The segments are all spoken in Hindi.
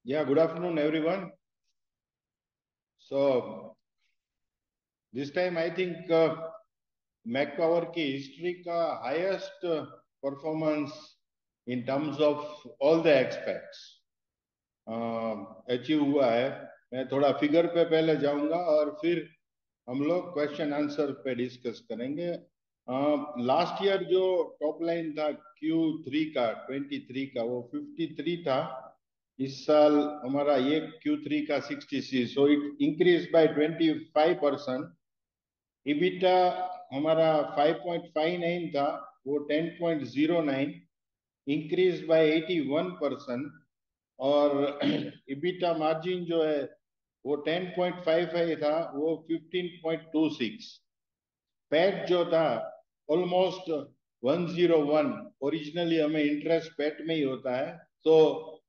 Yeah, good afternoon, everyone. So this time I think Mac Power की हिस्ट्री का highest performance in terms of all the aspects achieve हुआ है। मैं थोड़ा फिगर पे पहले जाऊंगा और फिर हम लोग क्वेश्चन आंसर पे डिस्कस करेंगे। लास्ट ईयर जो टॉप लाइन था Q3 का 23 का वो 53 था। इस साल हमारा ये Q3 का 66, so it increase by 25%। EBITDA हमारा 5.59 था, वो 10.09, इंक्रीज बाय 81%। और इबिटा मार्जिन जो है वो 10.55 था, वो 15.26। पैट जो था ऑलमोस्ट 101। ओरिजिनली हमें इंटरेस्ट पैट में ही होता है, तो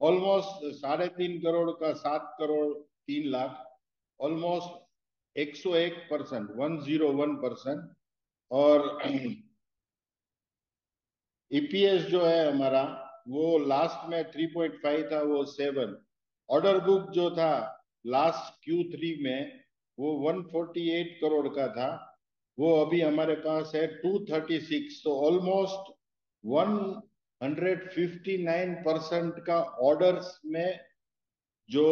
ऑलमोस्ट 3.5 करोड़ का 7 करोड़ 3 लाख, ऑलमोस्ट 101%, 101%। और ईपीएस जो है हमारा वो लास्ट में 3.5 था, वो 7। ऑर्डर बुक जो था लास्ट Q3 में वो 148 करोड़ का था, वो अभी हमारे पास है 236। तो ऑलमोस्ट 159% का ऑर्डर्स में जो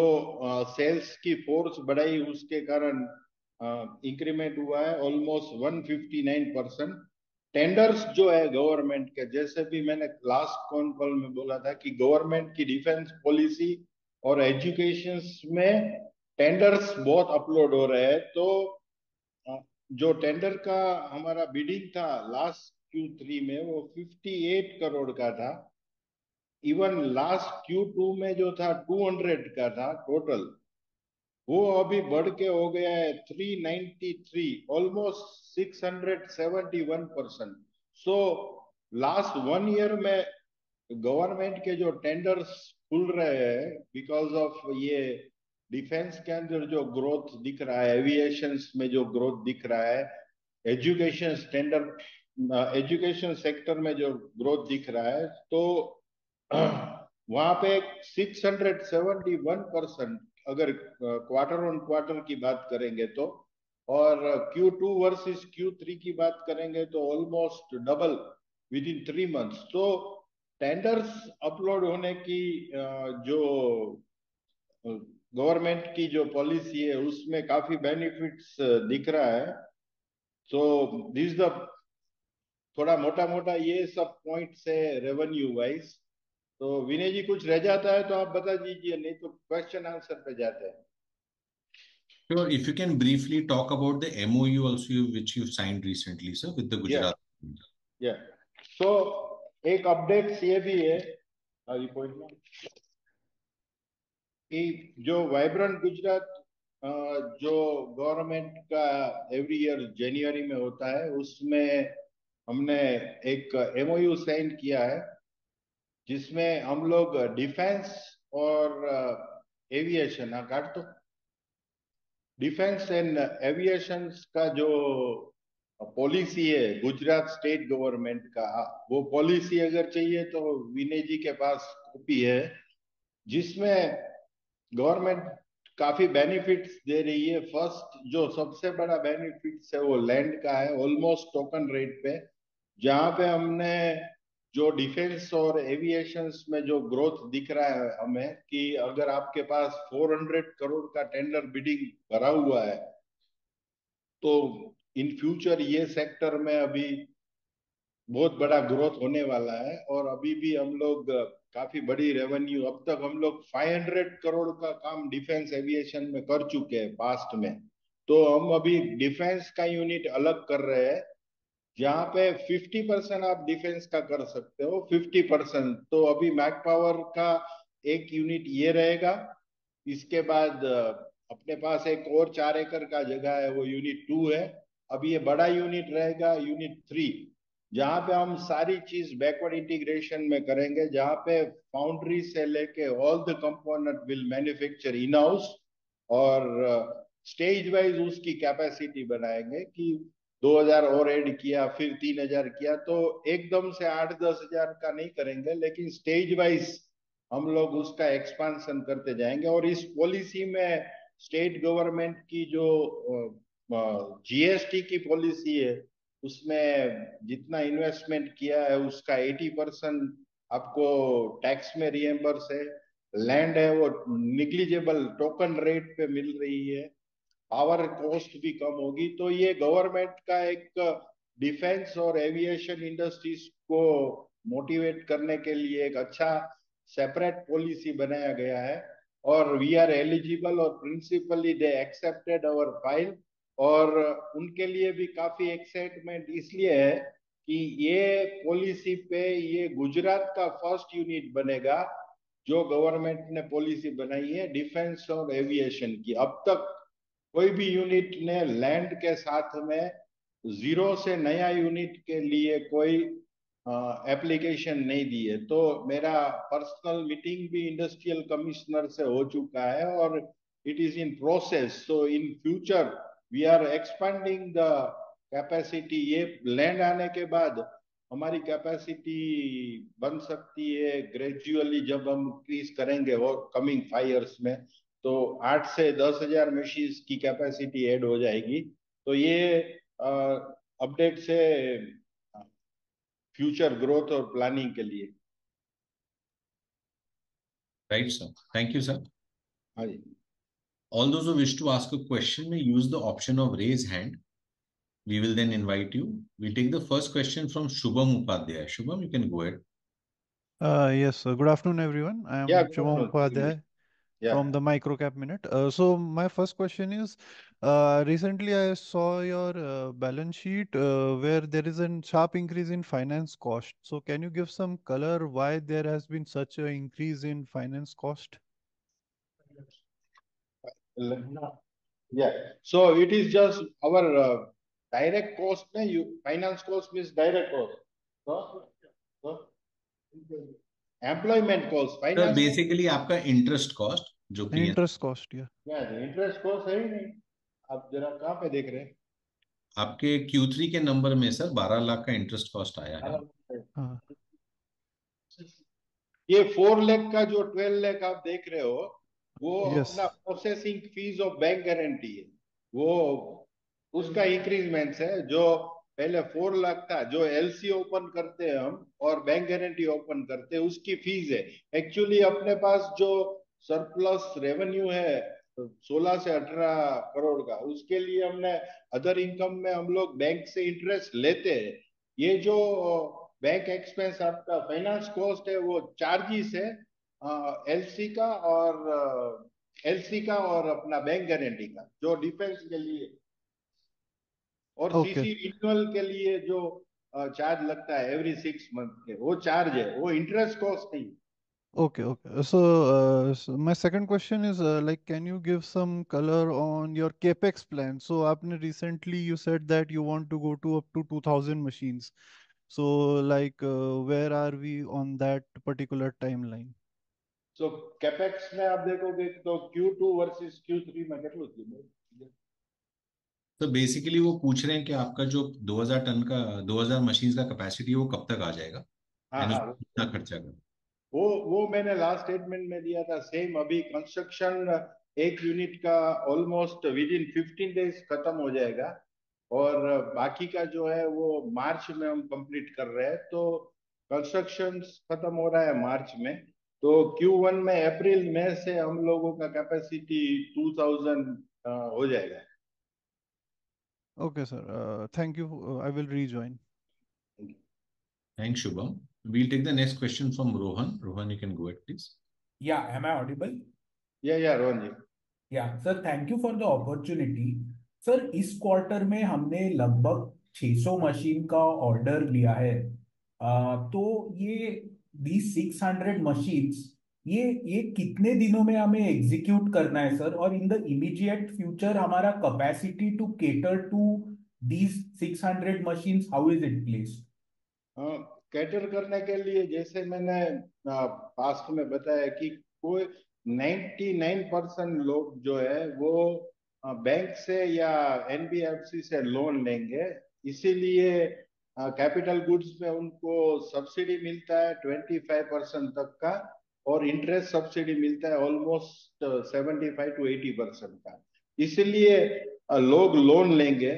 सेल्स की फोर्स बढ़ाई उसके कारण इंक्रीमेंट हुआ है ऑलमोस्ट 159%। टेंडर्स जो है गवर्नमेंट के, जैसे भी मैंने लास्ट कॉन कॉल में बोला था कि गवर्नमेंट की डिफेंस पॉलिसी और एजुकेशन में टेंडर्स बहुत अपलोड हो रहे हैं। तो अ, जो टेंडर का हमारा बिडिंग था लास्ट Q3 में वो 58 करोड़ का था। इवन लास्ट Q2 में जो था 200 का था टोटल, वो अभी बढ़ के हो गया है 393, ऑलमोस्ट 671%। सो लास्ट 1 ईयर में गवर्नमेंट के जो टेंडर्स खुल रहे हैं बिकॉज ऑफ ये डिफेंस के अंदर जो ग्रोथ दिख रहा है, एविएशन में जो ग्रोथ दिख रहा है, एजुकेशन स्टैंडर्ड एजुकेशन सेक्टर में जो ग्रोथ दिख रहा है, तो वहां पे 671% अगर क्वार्टर ऑन क्वार्टर की बात करेंगे तो, और Q2 वर्सेस Q3 की बात करेंगे तो almost double with in 3 months. तो टेंडर्स अपलोड होने की जो गवर्नमेंट की जो पॉलिसी है उसमें काफी बेनिफिट्स दिख रहा है। सो दिस द थोड़ा मोटा मोटा ये सब पॉइंट्स है रेवेन्यू वाइज। तो विनय जी कुछ रह जाता है तो आप बता दीजिए, नहीं तो क्वेश्चन आंसर पे जाते हैं। Sure, if you can briefly talk about the MOU also which you signed recently, sir, with the या Gujarat. या सो एक अपडेट ये भी है रिपोर्ट में कि जो वाइब्रेंट गुजरात जो गवर्नमेंट का एवरी ईयर जनवरी में होता है, उसमें हमने एक MOU साइन किया है जिसमें हम लोग डिफेंस और एविएशन, काट तो डिफेंस एंड एविएशन का जो पॉलिसी है गुजरात स्टेट गवर्नमेंट का, वो पॉलिसी अगर चाहिए तो विनय जी के पास कॉपी है, जिसमें गवर्नमेंट काफी बेनिफिट्स दे रही है। फर्स्ट जो सबसे बड़ा बेनिफिट्स है वो लैंड का है, ऑलमोस्ट टोकन रेट पे, जहां पे हमने जो डिफेंस और एविएशन में जो ग्रोथ दिख रहा है हमें कि अगर आपके पास 400 करोड़ का टेंडर बिडिंग भरा हुआ है, तो इन फ्यूचर ये सेक्टर में अभी बहुत बड़ा ग्रोथ होने वाला है। और अभी भी हम लोग काफी बड़ी रेवेन्यू, अब तक हम लोग 500 करोड़ का काम डिफेंस एविएशन में कर चुके हैं पास्ट में। तो हम अभी डिफेंस का यूनिट अलग कर रहे हैं, जहाँ पे 50% आप डिफेंस का कर सकते हो, 50%। तो अभी मैक पावर का एक यूनिट ये रहेगा। इसके बाद अपने पास एक और 4 एकड़ का जगह है, वो यूनिट 2 है। अब ये बड़ा यूनिट रहेगा यूनिट 3, जहाँ पे हम सारी चीज बैकवर्ड इंटीग्रेशन में करेंगे, जहाँ पे फाउंड्री से लेके all the component will manufacture in house. और स्टेज वाइज उसकी कैपेसिटी बनाएंगे कि 2,000 और ऐड किया, फिर 3,000 किया, तो एकदम से 8-10 हजार का नहीं करेंगे, लेकिन स्टेज वाइज हम लोग उसका एक्सपांशन करते जाएंगे। और इस पॉलिसी में स्टेट गवर्नमेंट की जो जीएसटी की पॉलिसी है, उसमें जितना इन्वेस्टमेंट किया है उसका 80% आपको टैक्स में रिएम्बर्स है। लैंड है वो निग्लिजिबल टोकन रेट पे मिल रही है। पावर कॉस्ट भी कम होगी। तो ये गवर्नमेंट का एक डिफेंस और एविएशन इंडस्ट्रीज को मोटिवेट करने के लिए एक अच्छा सेपरेट पॉलिसी बनाया गया है। और वी आर एलिजिबल और principally they accepted our file. और उनके लिए भी काफी एक्साइटमेंट इसलिए है कि ये पॉलिसी पे ये गुजरात का फर्स्ट यूनिट बनेगा जो गवर्नमेंट ने पॉलिसी बनाई है डिफेंस और एविएशन की। अब तक कोई भी यूनिट ने लैंड के साथ में जीरो से नया यूनिट के लिए कोई एप्लीकेशन नहीं दी है। तो मेरा पर्सनल मीटिंग भी इंडस्ट्रियल कमिश्नर से हो चुका है और it is in process. So in future we are expanding the capacity. ये लैंड आने के बाद हमारी कैपेसिटी बन सकती है ग्रेजुअली जब हम इंक्रीज करेंगे और कमिंग 5 years में। तो 8 से 10 हजार मशीन्स की कैपेसिटी ऐड हो जाएगी। तो ये अपडेट से फ्यूचर ग्रोथ और प्लानिंग के लिए। Right, sir. Thank you, sir. हाँ जी। All those who wish to ask a question may use the option of raise hand. We will then invite you. We'll take the first question from Shubham Upadhyay. Shubham, you can go ahead. Yes, good afternoon, everyone. I या am Shubham Upadhyay या from the Microcap Minute. So my first question is, recently I saw your balance sheet where there is a sharp increase in finance cost. So can you give some color why there has been such an increase in finance cost? yeah. So it is just our direct cost. You finance cost means direct cost. So employment cost, sir finance cost। Basically आपका इंटरेस्ट कॉस्ट जो पीएन Interest cost, yeah. क्या इंटरेस्ट कॉस्ट है ही नहीं। आप जरा कहाँ पे देख रहे आपके Q3 के नंबर में सर 12 लाख का इंटरेस्ट कॉस्ट आया है। हैं। Uh, ये 4 लाख का जो 12 लाख आप देख रहे हो वो अपना yes. Processing fees of bank guarantee है। वो उसका इंक्रीजमेंट है। जो पहले 4 लाख था जो एलसी ओपन करते हैं हम और बैंक गारंटी ओपन करते हैं उसकी फीस है। एक्चुअली अपने पास जो सरप्लस रेवेन्यू है 16 से 18 करोड़ का उसके लिए हमने अदर इनकम में हम लोग बैंक से इंटरेस्ट लेते हैं। ये जो बैंक एक्सपेंस आपका फाइनेंस कॉस्ट है वो चार्जिस है एलसी का और अपना बैंक गारंटी का जो डिफेंस के लिए और Okay. सीसी रिन्यूअल के लिए जो चार्ज लगता है एवरी 6 मंथ के वो चार्ज है। वो इंटरेस्ट कॉस्ट नहीं। Okay, okay. So my second question is like, can you give some color on your capex plan? So, आपने recently you said that you want to go to up to 2000 machines. So, like, where are we on that particular timeline? So capex में आप देखोगे तो Q2 वर्सेस Q3 में कितना थी। तो बेसिकली वो पूछ रहे हैं कि आपका जो 2000 टन का 2000 मशीन का कैपेसिटी है वो कब तक आ जाएगा हाँ एंड हाँ उसमें कितना खर्चा कर। वो मैंने लास्ट स्टेटमेंट में दिया था सेम। अभी कंस्ट्रक्शन एक यूनिट का ऑलमोस्ट विद इन 15 days खत्म हो जाएगा। और बाकी का जो है वो मार्च में हम कंप्लीट कर रहे हैं। तो कंस्ट्रक्शन खत्म हो रहा है मार्च में। तो Q1 में अप्रैल मई से हम लोगों का कैपेसिटी 2000 हो जाएगा। Okay, sir. Thank you. I will rejoin. Thanks Shubham. We'll take the next question from Rohan. Rohan you can go ahead please. Yeah, am I audible? Yeah Rohan ji. Yeah, sir, thank you for the opportunity. Sir इस क्वार्टर में हमने लगभग 600 मशीन का ऑर्डर लिया है। तो ये दी 600 मशीन्स ये कितने दिनों में हमें एग्जीक्यूट करना है सर? और इन द इमीडिएट फ्यूचर हमारा capacity to cater to these 600 machines, how is it placed? Cater करने के लिए जैसे मैंने पास्ट में बताया कि कोई 99% लोग जो है वो बैंक से या एनबीएफसी से लोन लेंगे। इसीलिए कैपिटल गुड्स में उनको सब्सिडी मिलता है 25% तक का। और इंटरेस्ट सब्सिडी मिलता है ऑलमोस्ट 75 to 80% का। इसलिए लोग लोन लेंगे।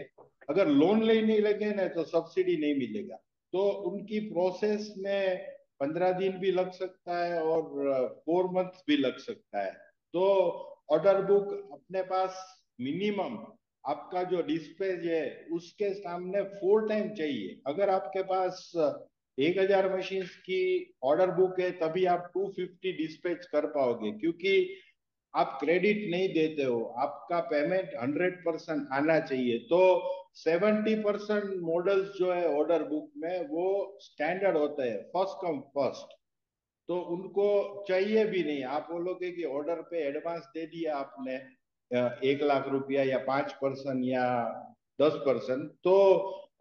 अगर लोन लेने लगे ना तो सब्सिडी नहीं मिलेगा। तो उनकी प्रोसेस में 15 दिन भी लग सकता है और 4 months भी लग सकता है। तो ऑर्डर बुक अपने पास मिनिमम आपका जो डिस्पैच है उसके सामने 4 टाइम चाहिए। अगर आपके पास 1,000 मशीन की ऑर्डर बुक है तभी आप 250 डिस्पैच कर पाओगे, क्योंकि आप क्रेडिट नहीं देते हो, आपका पेमेंट 100% आना चाहिए। तो 70% मॉडल्स जो है ऑर्डर बुक में वो स्टैंडर्ड होते हैं, फर्स्ट कम फर्स्ट। तो उनको चाहिए भी नहीं। आप बोलोगे कि ऑर्डर पे एडवांस दे दिया आपने 1 लाख रुपया या 5% या 10%, तो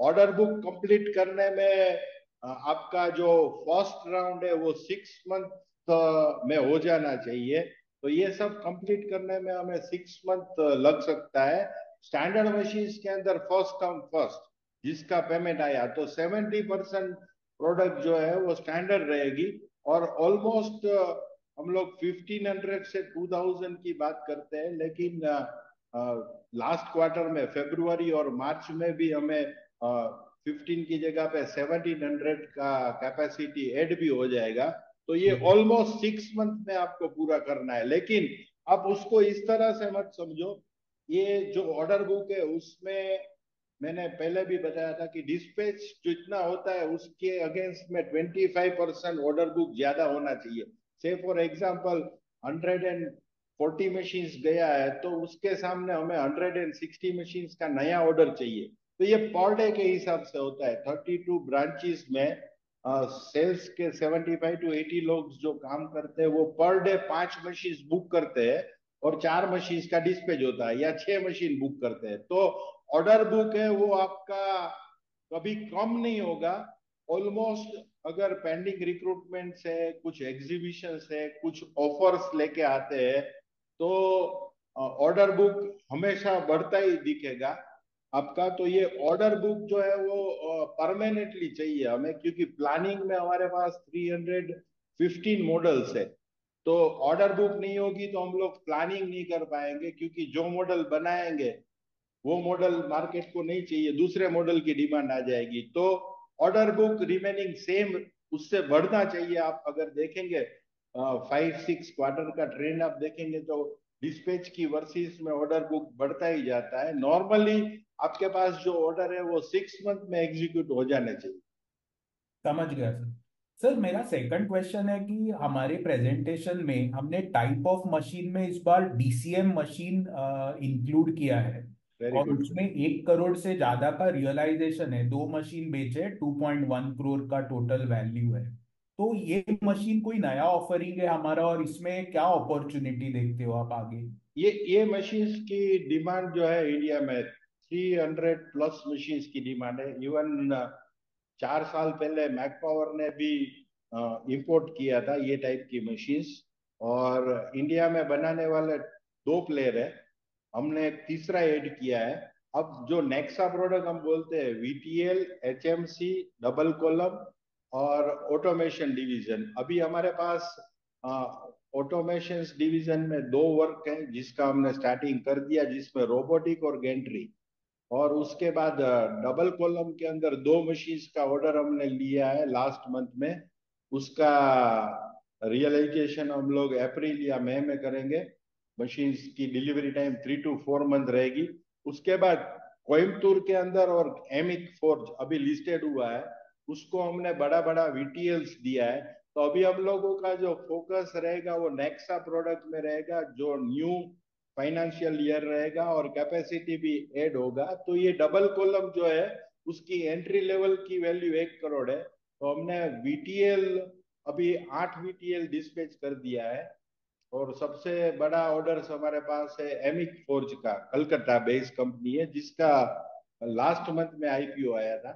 ऑर्डर बुक कंप्लीट करने में आपका जो फर्स्ट राउंड है वो 6 मंथ में हो जाना चाहिए। तो ये सब कंप्लीट करने में हमें 6 मंथ लग सकता है। स्टैंडर्ड मशीन के अंदर फर्स्ट कम फर्स्ट जिसका पेमेंट आया तो 70% प्रोडक्ट जो है वो स्टैंडर्ड रहेगी। और ऑलमोस्ट हम लोग 1500 से 2000 की बात करते हैं, लेकिन लास्ट क्वार्टर में फरवरी और मार्च में भी हमें 15 की जगह पे 1700 का कैपेसिटी ऐड भी हो जाएगा। तो ये ऑलमोस्ट 6 मंथ में आपको पूरा करना है। लेकिन आप उसको इस तरह से मत समझो, ये जो ऑर्डर बुक है उसमें मैंने पहले भी बताया था कि डिस्पैच जितना होता है उसके अगेंस्ट में 25% ऑर्डर बुक ज्यादा होना चाहिए। से फॉर एग्जांपल 140 मशीन्स गया है तो उसके सामने हमें 160 मशीन्स का नया ऑर्डर चाहिए। तो ये पर डे के हिसाब से होता है। 32 ब्रांचेस में सेल्स के 75 to 80 लोग जो काम करते हैं वो पर डे 5 मशीन बुक करते हैं और 4 मशीन का डिस्पैच होता है या 6 मशीन बुक करते हैं। तो ऑर्डर बुक है वो आपका कभी कम नहीं होगा। ऑलमोस्ट अगर पेंडिंग रिक्रूटमेंट है, कुछ एग्जीबिशन है, कुछ ऑफर्स लेके आते हैं तो ऑर्डर बुक हमेशा बढ़ता ही दिखेगा आपका। तो ये ऑर्डर बुक जो है वो परमानेंटली चाहिए हमें, क्योंकि प्लानिंग में हमारे पास 315 मॉडल्स है। तो ऑर्डर बुक नहीं होगी तो हम लोग प्लानिंग नहीं कर पाएंगे, क्योंकि जो मॉडल बनाएंगे वो मॉडल मार्केट को नहीं चाहिए, दूसरे मॉडल की डिमांड आ जाएगी। तो ऑर्डर बुक रिमेनिंग सेम, उससे बढ़ना चाहिए। आप अगर देखेंगे 5-6 क्वार्टर का ट्रेंड आप देखेंगे तो डिस्पैच की वर्सेस में ऑर्डर बुक बढ़ता ही जाता है। नॉर्मली आपके पास जो ऑर्डर है वो 6 मंथ में एग्जीक्यूट हो जाने चाहिए। समझ गया सर। सर मेरा सेकंड क्वेश्चन है कि हमारे प्रेजेंटेशन में हमने टाइप ऑफ मशीन में इस बार डीसीएम मशीन इंक्लूड किया है वेरी और गुड। उसमें 1 करोड़ से ज्यादा का रियलाइजेशन है। 2 मशीन बेचे, 2.1 करोड़ का टोटल वैल्यू है। तो ये मशीन कोई नया ऑफरिंग है हमारा और इसमें क्या अपॉर्चुनिटी देखते हो आप आगे? ये मशीन्स की डिमांड जो है इंडिया में 300+ मशीन्स की डिमांड है। इवन 4 साल पहले मैक पावर ने भी इंपोर्ट किया था ये टाइप की मशीन्स। और इंडिया में बनाने वाले 2 प्लेयर है, हमने एक तीसरा ऐड किया है। अब जो नेक्सा प्रोडक्ट हम बोलते हैं वीटीएल, एचएमसी, डबल कॉलम और ऑटोमेशन डिवीजन। अभी हमारे पास ऑटोमेशन डिवीजन में 2 वर्क है जिसका हमने स्टार्टिंग कर दिया, जिसमें रोबोटिक और गेंट्री। और उसके बाद डबल कॉलम के अंदर 2 मशीन्स का ऑर्डर हमने लिया है लास्ट मंथ में। उसका रियलाइजेशन हम लोग अप्रैल या मई में करेंगे। मशीन्स की डिलीवरी टाइम 3 to 4 मंथ रहेगी। उसके बाद कोयम्बतूर के अंदर और एमिक फोर्ज अभी लिस्टेड हुआ है, उसको हमने बड़ा बड़ा वीटीएल्स दिया है। तो अभी हम लोगों का जो फोकस रहेगा वो नेक्सा प्रोडक्ट में रहेगा, जो न्यू फाइनेंशियल ईयर रहेगा और कैपेसिटी भी ऐड होगा। तो ये डबल कॉलम जो है उसकी एंट्री लेवल की वैल्यू 1 करोड़ है। तो हमने वीटीएल अभी 8 वीटीएल डिस्पैच कर दिया है। और सबसे बड़ा ऑर्डर हमारे पास है एमिक फोर्ज का, कलकत्ता बेस्ड कंपनी है जिसका लास्ट मंथ में आईपीओ आया था।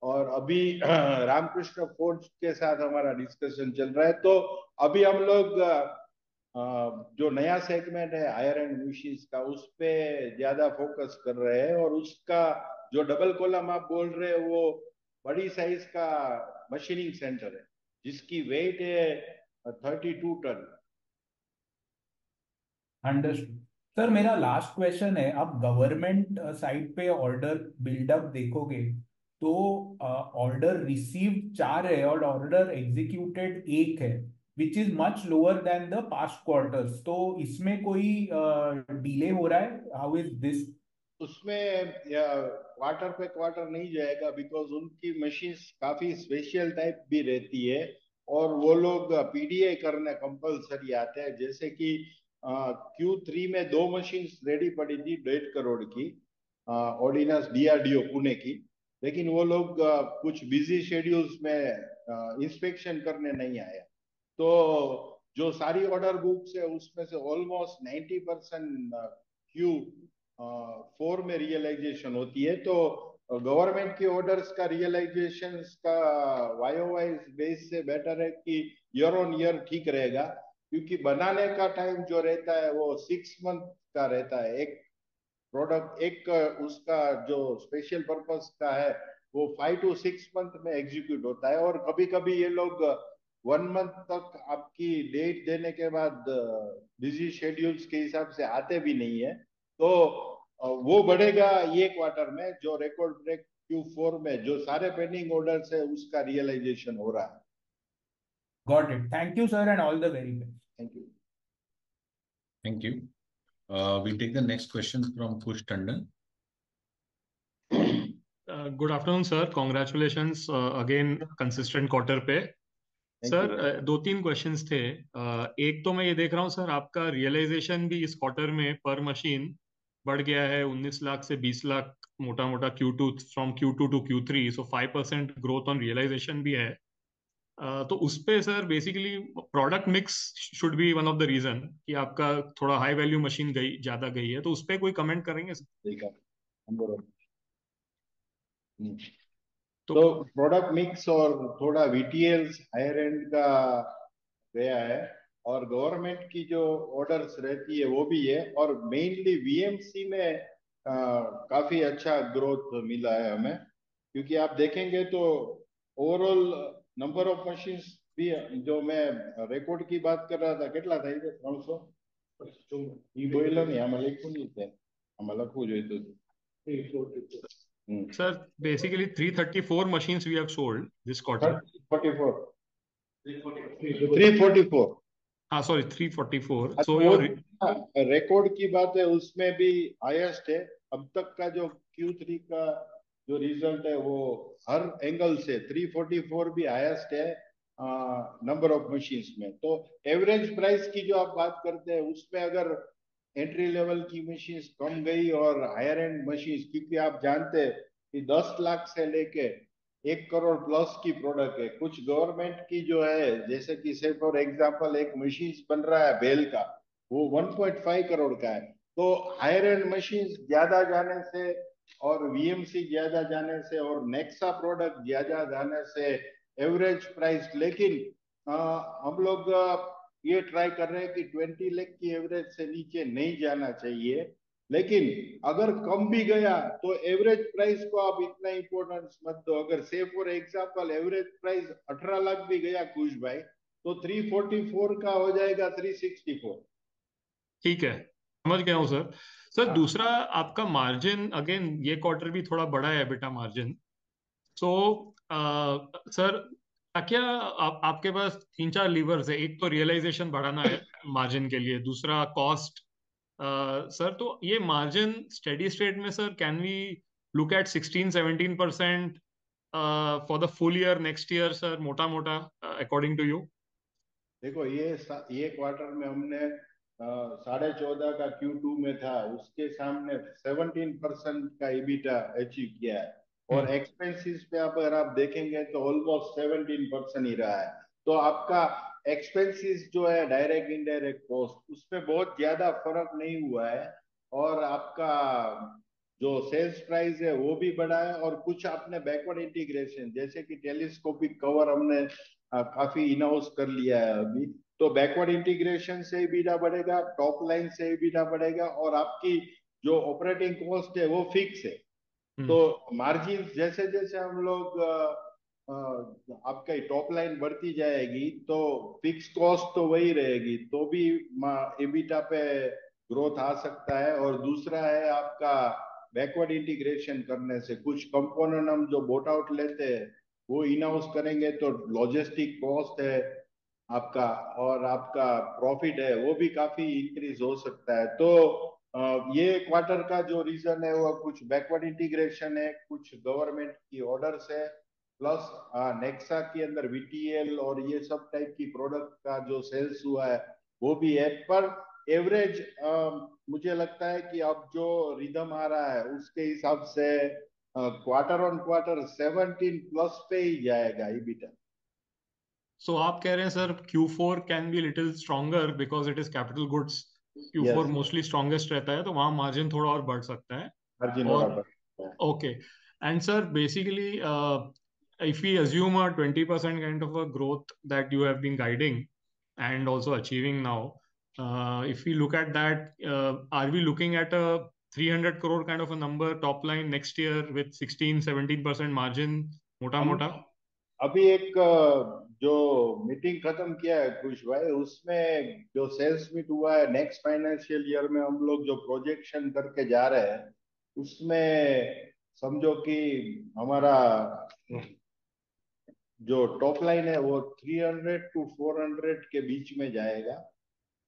और अभी रामकृष्ण फोर्ज के साथ हमारा डिस्कशन चल रहा है। तो अभी हम लोग जो नया सेगमेंट है आयरन मशीन्स का उस पे ज्यादा फोकस कर रहे हैं। और उसका जो डबल कॉलम आप बोल रहे हैं वो बड़ी साइज का मशीनिंग सेंटर है जिसकी वेट है 32 टन। अंडरस्टूड। सर मेरा लास्ट क्वेश्चन है, आप गवर्नमेंट साइड पे ऑर्डर बिल्डअप देखोगे तो ऑर्डर रिसीव्ड 4 है और ऑर्डर एग्जीक्यूटेड 1 है, which is much lower than the past quarters. तो इसमें कोई डिले हो रहा है? How is this? उसमें क्वार्टर पे क्वार्टर नहीं जाएगा, बिकॉज उनकी मशीन्स काफी स्पेशल टाइप भी रहती है, और वो लोग पीडीए करने कंपलसरी आते हैं। जैसे कि Q3 में 2 मशीन्स रेडी पड़ी थी 1.5 करोड़ की, ऑर्डिनेंस डीआरडीओ पुणे की, लेकिन वो लोग कुछ बिजी शेड्यूल्स में इंस्पेक्शन करने नहीं आए। तो जो सारी ऑर्डर बुक्स है उसमें से ऑलमोस्ट 90% Q4 में रियलाइजेशन होती है। तो गवर्नमेंट की ऑर्डर्स का रियलाइजेशन का वाई बेस से बेटर है कि ईयर ऑन ईयर ठीक रहेगा, क्योंकि बनाने का टाइम जो रहता है वो 6 मंथ का रहता है। एक प्रोडक्ट, एक उसका जो स्पेशल पर्पस का है वो 5 to 6 मंथ में एग्जीक्यूट होता है, और कभी कभी ये लोग 1 मंथ तक आपकी डेट देने के बाद बिजी शेड्यूल्स के हिसाब से आते भी नहीं है। तो वो बढ़ेगा ये क्वार्टर में, जो रिकॉर्ड ब्रेक Q4 में जो सारे पेंडिंग ऑर्डर्स है उसका रियलाइजेशन हो रहा है। Got it, thank you sir and all the very best. Thank you. Thank you. We'll take the next question from Kush Tandon. Good afternoon, sir. Congratulations again, consistent quarter पे। सर 2-3 क्वेश्चंस थे। एक तो मैं ये देख रहा हूँ सर, आपका रियलाइजेशन भी इस क्वार्टर में पर मशीन बढ़ गया है 19 लाख से 20 लाख, मोटा मोटा Q2 from Q2 to Q3, so 5% growth on realisation भी है। तो उस पे sir basically product mix should be one of the reason कि आपका थोड़ा हाई वैल्यू मशीन ज्यादा गई है, तो उस पे कोई कमेंट करेंगे सर? देखा नंबर। तो तो प्रोडक्ट मिक्स और थोड़ा वीटीएल्स हायर एंड का गया है, और गवर्नमेंट की जो ऑर्डर्स रहती है वो भी है, और मेनली वीएमसी में काफी अच्छा ग्रोथ मिला है हमें। क्योंकि आप देखेंगे तो ओवरऑल नंबर ऑफ मशीन्स भी, जो मैं रिकॉर्ड की बात कर रहा था, કેટલા થાય છે 300 ઈ બોઈલર ને આમાં લખ્યું નહીં છે, આમાં લખવું જોઈતું હતું। sir, basically 334 machines we have sold this quarter. 44 344। हाँ sorry, 344. अच्छा, So वो your रिकॉर्ड की बात है उसमें भी हाईएस्ट है। अब तक का जो Q3 का जो रिजल्ट है वो हर एंगल से 344 भी हाईएस्ट है नंबर ऑफ मशीन्स में। तो एवरेज प्राइस की जो आप बात करते हैं उसमें अगर एंट्री लेवल की मशीन्स कम गई और हायर एंड मशीन्स, क्योंकि आप जानते हैं कि 10 लाख से लेके 1 करोड़ प्लस की प्रोडक्ट है। कुछ गवर्नमेंट की जो है, जैसे कि से फॉर एग्जांपल एक मशीन बन रहा है बेल का, वो 1.5 करोड़ का है। तो हायर एंड मशीन ज्यादा जाने से और वीएमसी ज्यादा जाने से और नेक्सा प्रोडक्ट ज्यादा जाने से एवरेज प्राइस, लेकिन हम लोग ये ट्राई कर रहे हैं कि 20 लाख की एवरेज से नीचे नहीं जाना चाहिए। लेकिन अगर कम भी गया तो एवरेज प्राइस को आप इतना इंपॉर्टेंस मत दो। अगर से for example average price 18 lakh भी गया खुश भाई, तो 344 का हो जाएगा 364। ठीक है, समझ गया हूँ सर। सर हाँ। दूसरा, आपका मार्जिन अगेन ये क्वार्टर भी थोड़ा बड़ा है बेटा मार्जिन। सो सर क्या आपके पास 3-4 लीवर्स है? एक तो रियलाइजेशन बढ़ाना है मार्जिन के लिए, दूसरा कॉस्ट। सर तो ये मार्जिन स्टेडी स्टेट में sir can we look at 16-17% for the full year next year sir, मोटा मोटा अकॉर्डिंग टू यू? देखो ये क्वार्टर में हमने 14.5 का Q2 में था, उसके सामने 17% का EBITDA अचीव किया है। और एक्सपेंसेस पे अगर आप देखेंगे तो ऑलमोस्ट 17% ही रहा है। तो आपका एक्सपेंसेस जो है डायरेक्ट इनडायरेक्ट कॉस्ट, उसमें बहुत ज्यादा फर्क नहीं हुआ है। और आपका जो सेल्स प्राइस है वो भी बढ़ा है, और कुछ आपने बैकवर्ड इंटीग्रेशन जैसे कि टेलीस्कोपिक कवर हमने काफी इन हाउस कर लिया है अभी। तो बैकवर्ड इंटीग्रेशन से बीटा बढ़ेगा, टॉप लाइन से बीटा बढ़ेगा, और आपकी जो ऑपरेटिंग कॉस्ट है वो फिक्स है। तो मार्जिन जैसे जैसे हम लोग आपका टॉप लाइन बढ़ती जाएगी तो फिक्स कॉस्ट तो वही रहेगी, तो भी एबिटा पे ग्रोथ आ सकता है। और दूसरा है आपका बैकवर्ड इंटीग्रेशन करने से कुछ कंपोनेंट हम जो बोट आउट लेते हैं वो इन हाउस करेंगे तो लॉजिस्टिक कॉस्ट है आपका और आपका प्रॉफिट है वो भी काफी इंक्रीज हो सकता है। तो ये क्वार्टर का जो रीजन है वो कुछ बैकवर्ड इंटीग्रेशन है, कुछ गवर्नमेंट की ऑर्डर्स है, प्लस नेक्सा के अंदर वीटीएल और ये सब टाइप की प्रोडक्ट का जो सेल्स हुआ है वो भी है। पर एवरेज मुझे लगता है कि अब जो रिदम आ रहा है उसके हिसाब से क्वार्टर ऑन क्वार्टर 17 प्लस पे ही जाएगा ईबीटा। सो आप कह रहे हैं sir Q4 can be little stronger because it is capital goods, Q4 yes, mostly strongest रहता है तो वहां मार्जिन थोड़ा और बढ़ सकता है। मार्जिन और बराबर है। okay, and sir, basically, if we assume a 20% kind of a growth that you have been guiding and also achieving now, if we look at that, are we looking at a 300 crore kind of a number top line next year with 16-17% margin, mota हम mota? अभी एक जो मीटिंग खत्म किया है खुश भाई, उसमें जो सेल्स मीट हुआ है नेक्स्ट फाइनेंशियल ईयर में हम लोग जो प्रोजेक्शन करके जा रहे हैं उसमें समझो कि हमारा जो टॉप लाइन है वो 300 टू 400 के बीच में जाएगा।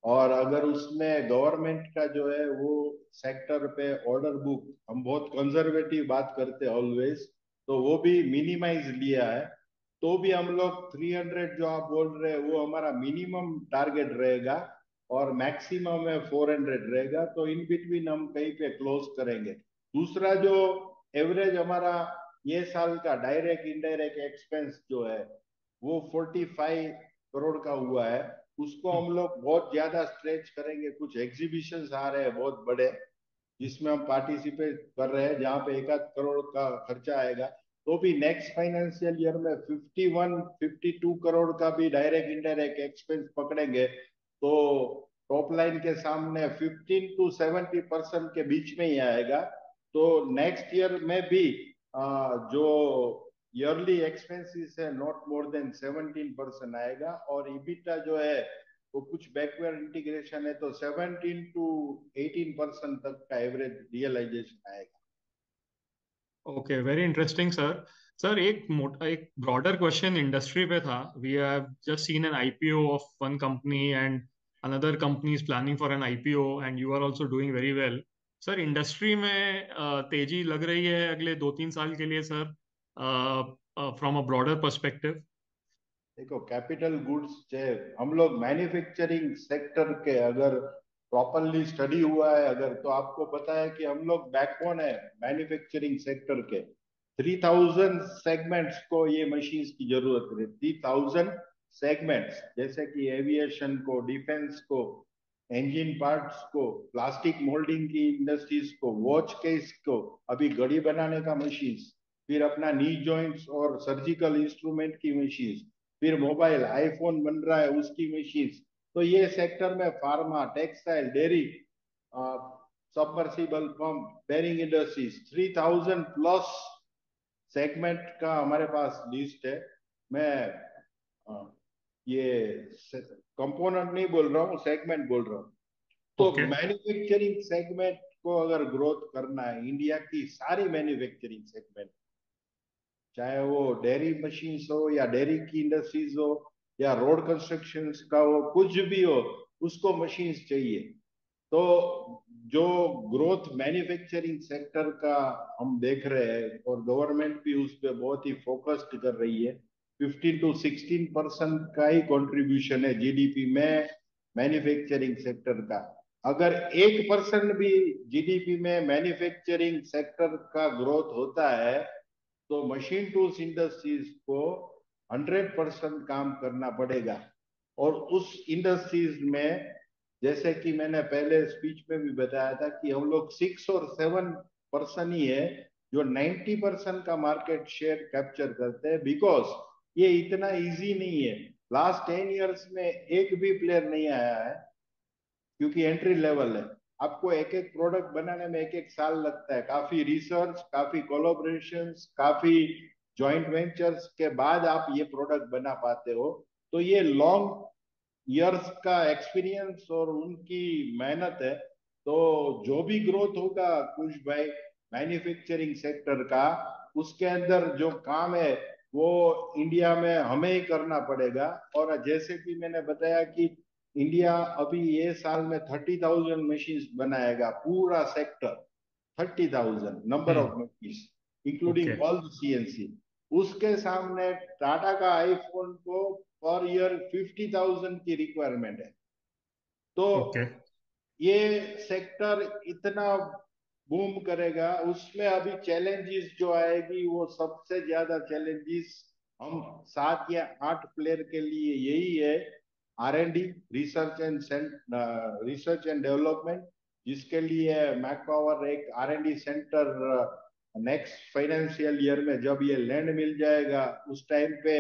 और अगर उसमें गवर्नमेंट का जो है वो सेक्टर पे ऑर्डर बुक हम बहुत कंजर्वेटिव बात करते हैं ऑलवेज, तो वो भी मिनिमाइज लिया है। तो भी हम लोग 300 जो आप बोल रहे हैं वो हमारा मिनिमम टारगेट रहेगा और मैक्सिमम में 400 रहेगा, तो इन बिटवीन हम कहीं पे क्लोज करेंगे। दूसरा जो एवरेज हमारा ये साल का डायरेक्ट इनडायरेक्ट एक्सपेंस जो है वो 45 करोड़ का हुआ है, उसको हम लोग बहुत ज्यादा स्ट्रेच करेंगे। कुछ एग्जीबिशंस आ रहे हैं बहुत बड़े जिसमें हम पार्टिसिपेट कर रहे हैं जहाँ पे 1 आध करोड़ का खर्चा आएगा। तो भी नेक्स्ट फाइनेंशियल ईयर में 51-52 करोड़ का भी डायरेक्ट इनडायरेक्ट एक्सपेंस पकड़ेंगे तो टॉप लाइन के सामने 15 to 70% के बीच में ही आएगा। तो नेक्स्ट ईयर में भी जो ईयरली एक्सपेंसेस है नॉट मोर देन 17% आएगा और इबिटा जो है वो कुछ बैकवर्ड इंटीग्रेशन है तो 17 to 18% तक का एवरेज रियलाइजेशन आएगा। Okay, very interesting sir. Sir एक ब्रॉडर क्वेश्चन इंडस्ट्री पे था। We have just seen an IPO of one company and another company is planning for an IPO and you are also doing very well. Sir industry में तेजी लग रही है अगले 2-3 साल के लिए sir, from a broader perspective? देखो कैपिटल गुड्स जो हम लोग मैन्युफैक्चरिंग सेक्टर के अगर प्रॉपरली स्टडी हुआ है अगर, तो आपको पता है कि हम लोग बैकबोन है मैन्युफैक्चरिंग सेक्टर के। 3000 सेगमेंट्स को ये मशीन्स की जरूरत है, 3000 सेगमेंट्स, जैसे कि एविएशन को, डिफेंस को, इंजन पार्ट्स को, प्लास्टिक मोल्डिंग की इंडस्ट्रीज को, वॉच केस को, अभी घड़ी बनाने का मशीन्स, फिर अपना नी जॉइंट्स और सर्जिकल इंस्ट्रूमेंट की मशीन्स, फिर मोबाइल आईफोन बन रहा है उसकी मशीन्स। तो ये सेक्टर में pharma, textile, dairy, submersible pump, bearing industries, 3000 plus segment का हमारे पास लिस्ट है। मैं ये कंपोनेंट नहीं बोल रहा हूँ, सेगमेंट बोल रहा हूँ। तो ओके। मैन्युफैक्चरिंग सेगमेंट को अगर ग्रोथ करना है, इंडिया की सारी मैन्युफैक्चरिंग सेगमेंट, चाहे वो डेयरी मशीन्स हो या डेयरी की इंडस्ट्रीज हो या रोड कंस्ट्रक्शन का हो, कुछ भी हो, उसको मशीन्स चाहिए। तो जो ग्रोथ मैन्युफैक्चरिंग सेक्टर का हम देख रहे हैं और गवर्नमेंट भी उस पर बहुत ही फोकस्ड कर रही है, 15 to 16% का ही कंट्रीब्यूशन है जीडीपी में मैन्युफैक्चरिंग सेक्टर का। अगर 1% भी जीडीपी में मैन्युफैक्चरिंग सेक्टर का ग्रोथ होता है तो मशीन टूल्स इंडस्ट्रीज को 100% काम करना पड़ेगा। और उस इंडस्ट्रीज में जैसे कि मैंने पहले स्पीच में भी बताया था कि हम लोग 6 और 7% ही है जो 90% का मार्केट शेयर कैप्चर करते हैं, बिकॉज ये इतना इजी नहीं है। लास्ट 10 ईयर्स में एक भी प्लेयर नहीं आया है क्योंकि एंट्री लेवल है। आपको एक एक प्रोडक्ट बनाने में एक एक साल लगता है, काफी रिसर्च, काफी कोलैबोरेशंस, काफी जॉइंट वेंचर्स के बाद आप ये प्रोडक्ट बना पाते हो। तो ये लॉन्ग ईयर्स का एक्सपीरियंस और उनकी मेहनत है। तो जो भी ग्रोथ होगा कुछ भाई मैन्युफैक्चरिंग सेक्टर का, उसके अंदर जो काम है वो इंडिया में हमें ही करना पड़ेगा। और जैसे कि मैंने बताया कि इंडिया अभी ये साल में 30,000 मशीन बनाएगा, पूरा sector 30,000 number of machine okay including all the CNC. उसके सामने टाटा का आईफोन को पर ईयर 50,000 की रिक्वायरमेंट है। तो ओके ये सेक्टर इतना बूम करेगा, उसमें अभी चैलेंजेस जो आएगी वो सबसे ज्यादा चैलेंजेस हम 7 या 8 प्लेयर के लिए यही है। R&D, रिसर्च एंड डेवलपमेंट, जिसके लिए मैक पावर एक R&D centre next financial year में जब ये लैंड मिल जाएगा उस टाइम पे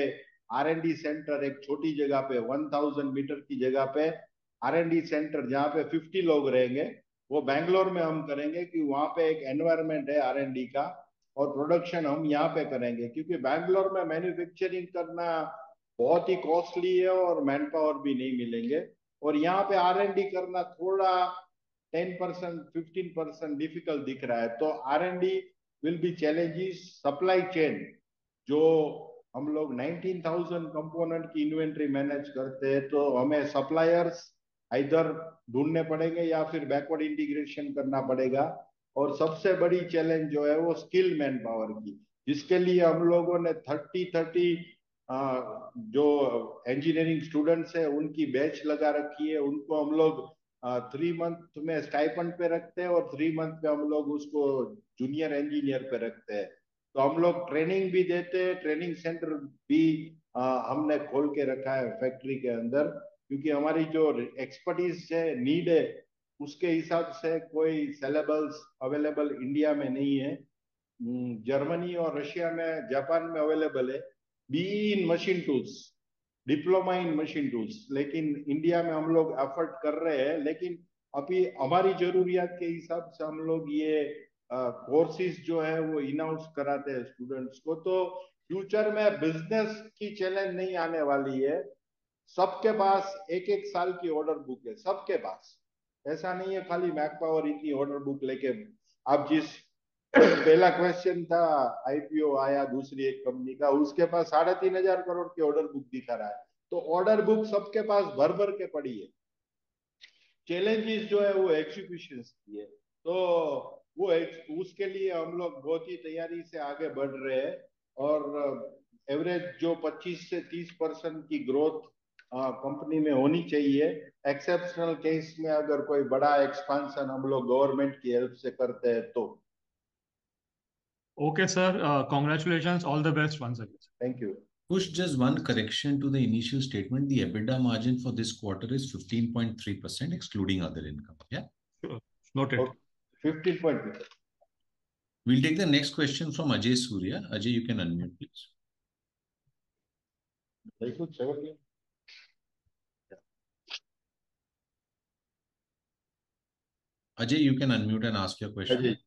R&D सेंटर एक छोटी जगह पे 1000 मीटर की जगह पे R&D सेंटर जहाँ पे 50 लोग रहेंगे, वो बैंगलोर में हम करेंगे कि वहाँ पे एक एनवायरनमेंट है R&D का, और प्रोडक्शन हम यहाँ पे करेंगे क्योंकि बैंगलोर में मैन्युफैक्चरिंग करना बहुत ही कॉस्टली है और मैन पावर भी नहीं मिलेंगे। और यहाँ पे R&D करना थोड़ा 10% 15% डिफिकल्ट दिख रहा है। तो R&D will be challenges. Supply chain जो हम लोग 19,000 कंपोनेंट की इन्वेंट्री मैनेज करते हैं, तो हमें सप्लायर्स इधर ढूंढने पड़ेंगे या फिर बैकवर्ड इंटीग्रेशन करना पड़ेगा। और सबसे बड़ी चैलेंज जो है वो स्किल मैन पावर की, जिसके लिए हम लोगों ने 30 जो इंजीनियरिंग स्टूडेंट्स है उनकी बैच लगा रखी है। उनको हम लोग 3 मंथ में स्टाइपेंड पे रखते हैं और 3 मंथ पे हम लोग उसको जूनियर इंजीनियर पे रखते हैं। तो हम लोग ट्रेनिंग भी देते हैं, ट्रेनिंग सेंटर भी हमने खोल के रखा है फैक्ट्री के अंदर, क्योंकि हमारी जो एक्सपर्टीज है, नीड है, उसके हिसाब से कोई सिलेबस अवेलेबल इंडिया में नहीं है। जर्मनी और रशिया में, जापान में अवेलेबल है be in machine tools, diploma in machine tools, लेकिन इंडिया में हम लोग एफर्ट कर रहे हैं। लेकिन अभी हमारी जरूरियात के हिसाब से हम लोग ये कोर्सेज जो है वो इन हाउस कराते हैं स्टूडेंट्स को। तो फ्यूचर में बिजनेस की चैलेंज नहीं आने वाली है। सबके पास एक एक साल की ऑर्डर बुक है, सबके पास। ऐसा नहीं है खाली मैक पावर इतनी ऑर्डर बुक लेके। आप जिस पहला क्वेश्चन था, आईपीओ आया दूसरी एक कंपनी का, उसके पास 3,500 करोड़ की ऑर्डर बुक दिखा रहा है। तो ऑर्डर बुक सबके पास भर भर के पड़ी है। चैलेंजेस जो है वो एग्जीक्यूशन की है। तो वो उसके लिए हम लोग बहुत ही तैयारी से आगे बढ़ रहे हैं। और एवरेज जो 25 से 30% की ग्रोथ कंपनी में होनी चाहिए। एक्सेप्शनल केस में अगर कोई बड़ा एक्सपांशन हम लोग गवर्नमेंट की हेल्प से करते हैं तो। Okay sir, congratulations, all the best once again. Thank you. Push, just one correction to the initial statement. The EBITDA margin for this quarter is 15.3%, excluding other income. Yeah. Noted. 15.2. We'll take the next question from Ajay Surya. Ajay, you can unmute, please. Ajay, you can unmute and ask your question. Ajay.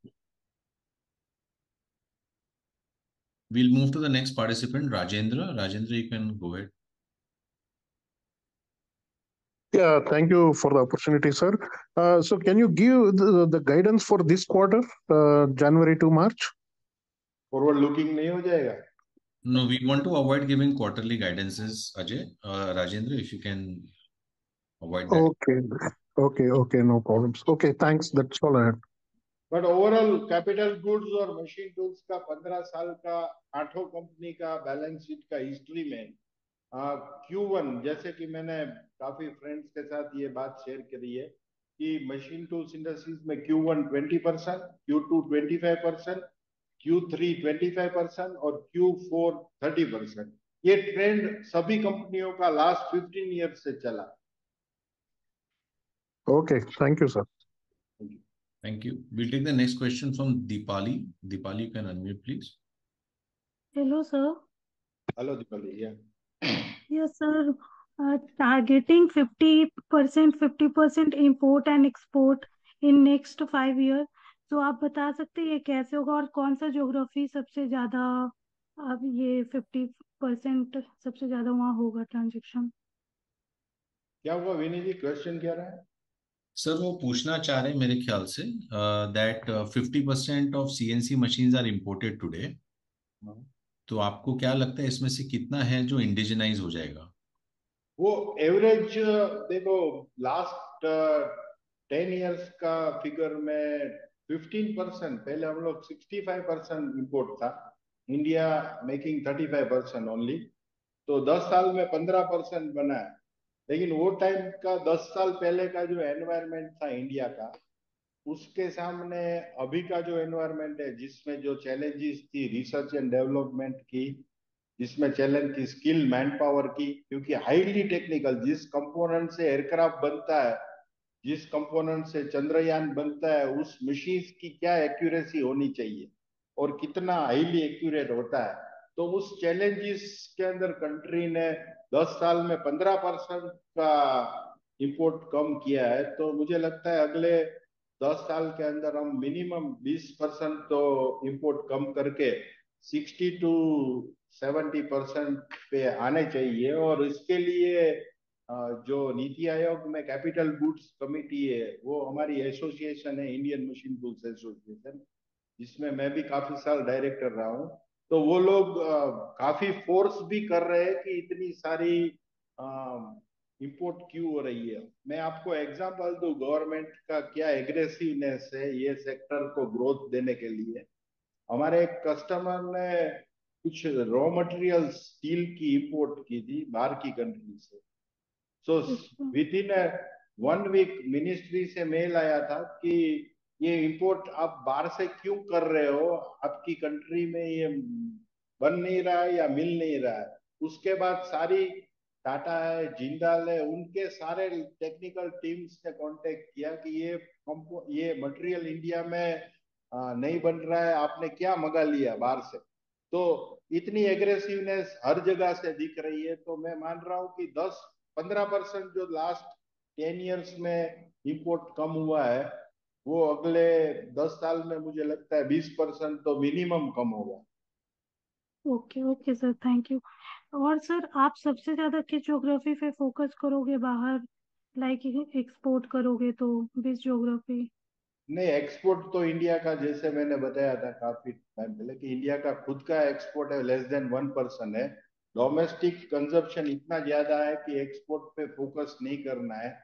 We'll move to the next participant, Rajendra. Rajendra, you can go ahead. Yeah, thank you for the opportunity, sir. So can you give the guidance for this quarter, January to March? Forward looking नहीं हो जाएगा? No, we want to avoid giving quarterly guidances, Ajay. Rajendra, if you can avoid that. Okay, no problems. Okay, thanks. That's all I had. But overall capital goods और मशीन टूल्स का 15 साल का 8 कंपनी का बैलेंस शीट का हिस्ट्री में Q1, जैसे कि मैंने काफी फ्रेंड्स के साथ ये बात शेयर करी है कि मशीन टूल्स इंडस्ट्रीज में Q1 20%, Q2 25%, Q3 25% और Q4 30%। ये ट्रेंड सभी कंपनियों का लास्ट 15 ईयर से चला। Okay, thank you, sir. Thank you. We'll take the next question from Deepali. Deepali, you can unmute, please. Hello, sir. Hello, Deepali. Yeah. Yes, sir. Targeting 50% import and export in next 5 years. तो आप बता सकते हैं ये कैसे होगा और कौन सा ज्योग्राफी सबसे ज्यादा अब ये 50% सबसे ज्यादा वहाँ होगा ट्रांजेक्शन। क्या हुआ विनी जी, क्वेश्चन क्या रहा है? सर वो पूछना चाह रहे हैं मेरे ख्याल से that 50% of CNC machines are imported today. तो आपको क्या लगता है इसमें से कितना है जो इंडिजिनाइज हो जाएगा? वो एवरेज देखो, लास्ट 10 इयर्स का फिगर में 15%, पहले हम लोग 65% इम्पोर्ट था, इंडिया मेकिंग 35% ओनली। तो 10 साल में 15% बना है। लेकिन वो टाइम का 10 साल पहले का जो एनवायरनमेंट था इंडिया का, उसके सामने अभी का जो एनवायरनमेंट है, जिसमें जो चैलेंजेस थी रिसर्च एंड डेवलपमेंट की, जिसमें चैलेंज थी स्किल मैन पावर की, क्योंकि हाईली टेक्निकल जिस कंपोनेंट से एयरक्राफ्ट बनता है, जिस कंपोनेंट से चंद्रयान बनता है, उस मशीन की क्या एक्यूरेसी होनी चाहिए और कितना हाईली एक्यूरेट होता है। तो उस चैलेंजेस के अंदर कंट्री ने 10 साल में 15% का इंपोर्ट कम किया है। तो मुझे लगता है अगले 10 साल के अंदर हम मिनिमम 20% तो इंपोर्ट कम करके 60 to 70% पे आने चाहिए। और इसके लिए जो नीति आयोग में कैपिटल गुड्स कमिटी है, वो हमारी एसोसिएशन है, इंडियन मशीन टूल्स एसोसिएशन, जिसमें मैं भी काफी साल डायरेक्टर रहा हूँ। तो वो लोग काफी फोर्स भी कर रहे हैं कि इतनी सारी इंपोर्ट क्यों हो रही है। मैं आपको एग्जांपल दूं, गवर्नमेंट का क्या एग्रेसिवनेस है ये सेक्टर को ग्रोथ देने के लिए। हमारे एक कस्टमर ने कुछ रॉ मटेरियल स्टील की इंपोर्ट की थी बाहर की कंट्री से। सो अच्छा। विद इन 1 वीक मिनिस्ट्री से मेल आया था कि ये इंपोर्ट आप बाहर से क्यों कर रहे हो, आपकी कंट्री में ये बन नहीं रहा है या मिल नहीं रहा है। उसके बाद सारी टाटा है, जिंदाल है, उनके सारे टेक्निकल टीम्स ने कांटेक्ट किया कि ये मटेरियल इंडिया में नहीं बन रहा है, आपने क्या मंगा लिया बाहर से। तो इतनी एग्रेसिवनेस हर जगह से दिख रही है। तो मैं मान रहा हूँ कि 10-15% जो लास्ट 10 इयर्स में इंपोर्ट कम हुआ है, वो अगले 10 साल में मुझे लगता है 20% तो मिनिमम कम होगा। Okay okay sir, thank you. और सर आप सबसे ज्यादा किस ज्योग्राफी पे फोकस करोगे बाहर, लाइक एक्सपोर्ट करोगे तो बिस ज्योग्राफी? नहीं, एक्सपोर्ट तो इंडिया का, जैसे मैंने बताया था काफी टाइम पहले, कि इंडिया का खुद का एक्सपोर्ट है लेस देन 1% है। डोमेस्टिक कंजप्शन इतना ज्यादा है कि एक्सपोर्ट पे फोकस नहीं करना है।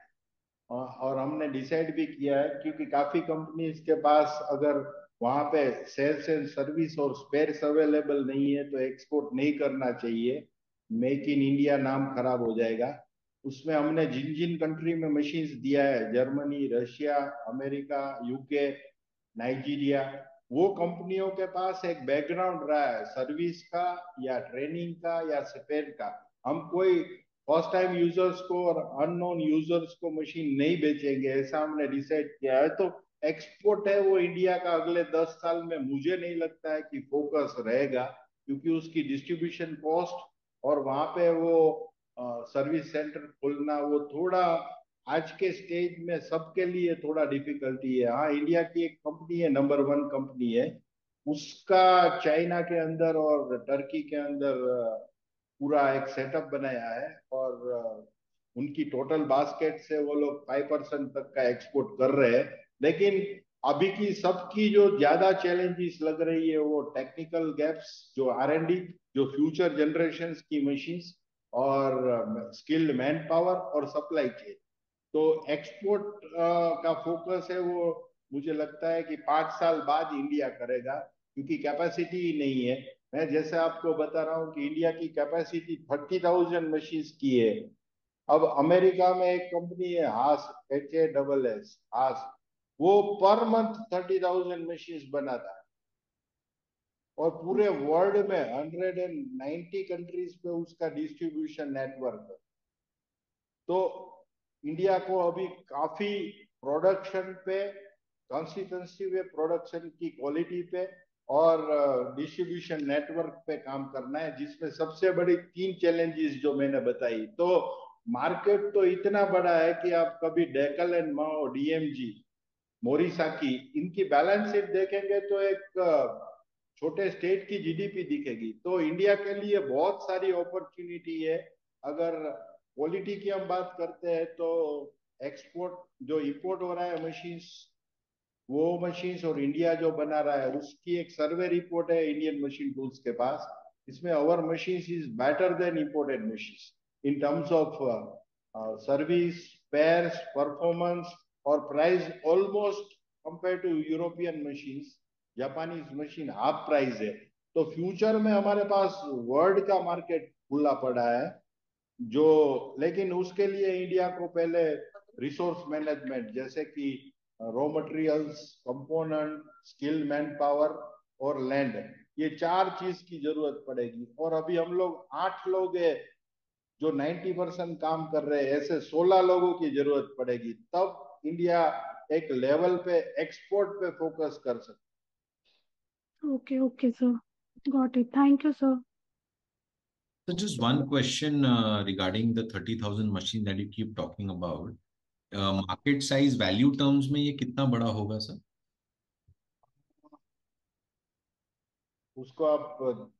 और हमने डिसाइड भी किया है, क्योंकि काफी कंपनीज के पास अगर वहां पे सेल्स एंड सर्विस और स्पेयर्स अवेलेबल नहीं है तो एक्सपोर्ट नहीं करना चाहिए। मेक इन इंडिया नाम खराब हो जाएगा। उसमें हमने जिन जिन कंट्री में मशीन्स दिया है, Germany, Russia, America, UK, Nigeria, वो कंपनियों के पास एक बैकग्राउंड रहा है सर्विस का या ट्रेनिंग का या स्पेयर का। हम कोई फर्स्ट टाइम यूजर्स को और अननोन यूजर्स को मशीन नहीं बेचेंगे, ऐसा हमने डिसाइड किया है। तो एक्सपोर्ट है वो इंडिया का अगले 10 साल में मुझे नहीं लगता है कि फोकस रहेगा, क्योंकि उसकी डिस्ट्रीब्यूशन कॉस्ट और वहां पे वो सर्विस सेंटर खोलना वो थोड़ा आज के स्टेज में सबके लिए थोड़ा डिफिकल्टी है। हाँ, इंडिया की एक कंपनी है, नंबर 1 कंपनी है, उसका चाइना के अंदर और टर्की के अंदर पूरा एक सेटअप बनाया है। और उनकी टोटल बास्केट से वो लोग 5% तक का एक्सपोर्ट कर रहे हैं। लेकिन अभी की सबकी जो ज्यादा चैलेंजेस लग रही है वो टेक्निकल गैप्स, जो R&D, जो फ्यूचर जनरेशन की मशीन्स, और स्किल्ड मैन पावर और सप्लाई चेन। तो एक्सपोर्ट का फोकस है वो, मुझे लगता है कि 5 साल बाद इंडिया करेगा, क्योंकि कैपेसिटी ही नहीं है। मैं जैसे आपको बता रहा हूँ कि इंडिया की कैपेसिटी 30,000 मशीन की है। अब अमेरिका में एक कंपनी है हास, HASS, हास, वो पर मंथ 30,000 मशीन बनाता है। और पूरे वर्ल्ड में 190 कंट्रीज पे उसका डिस्ट्रीब्यूशन नेटवर्क है। तो इंडिया को अभी काफी प्रोडक्शन पे, कंसिस्टेंसी पे, प्रोडक्शन की क्वालिटी पे और डिस्ट्रीब्यूशन नेटवर्क पे काम करना है, जिसमें सबसे बड़ी 3 चैलेंजेस जो मैंने बताई। तो मार्केट तो इतना बड़ा है कि आप कभी डेकल एंड माओ, DMG, मोरिसाकी, इनकी बैलेंस शीट देखेंगे तो एक छोटे स्टेट की जीडीपी दिखेगी। तो इंडिया के लिए बहुत सारी अपॉर्चुनिटी है। अगर क्वालिटी की हम बात करते हैं तो एक्सपोर्ट जो इंपोर्ट हो रहा है मशीन्स, वो मशीन्स और इंडिया जो बना रहा है उसकी एक सर्वे रिपोर्ट है इंडियन मशीन टूल्स के पास। इसमें our machines is better than imported machines in terms of service, spares, performance और price almost compare to European machines. Japanese machine half price है। तो फ्यूचर में हमारे पास वर्ल्ड का मार्केट खुला पड़ा है जो, लेकिन उसके लिए इंडिया को पहले रिसोर्स मैनेजमेंट जैसे कि raw materials, component, skill man power और लैंड, ये चार चीज की जरूरत पड़ेगी। और अभी हम लोग 8 लोग हैं जो 90% काम कर रहे हैं, ऐसे 16 लोगों की जरूरत पड़ेगी, तब इंडिया एक लेवल पे एक्सपोर्ट पे फोकस कर सकता। Okay, okay, sir. Got it. Thank you, sir. So just one question regarding the 30,000 machine that you keep talking about. Market size value terms में ये कितना बड़ा होगा सर? उसको आप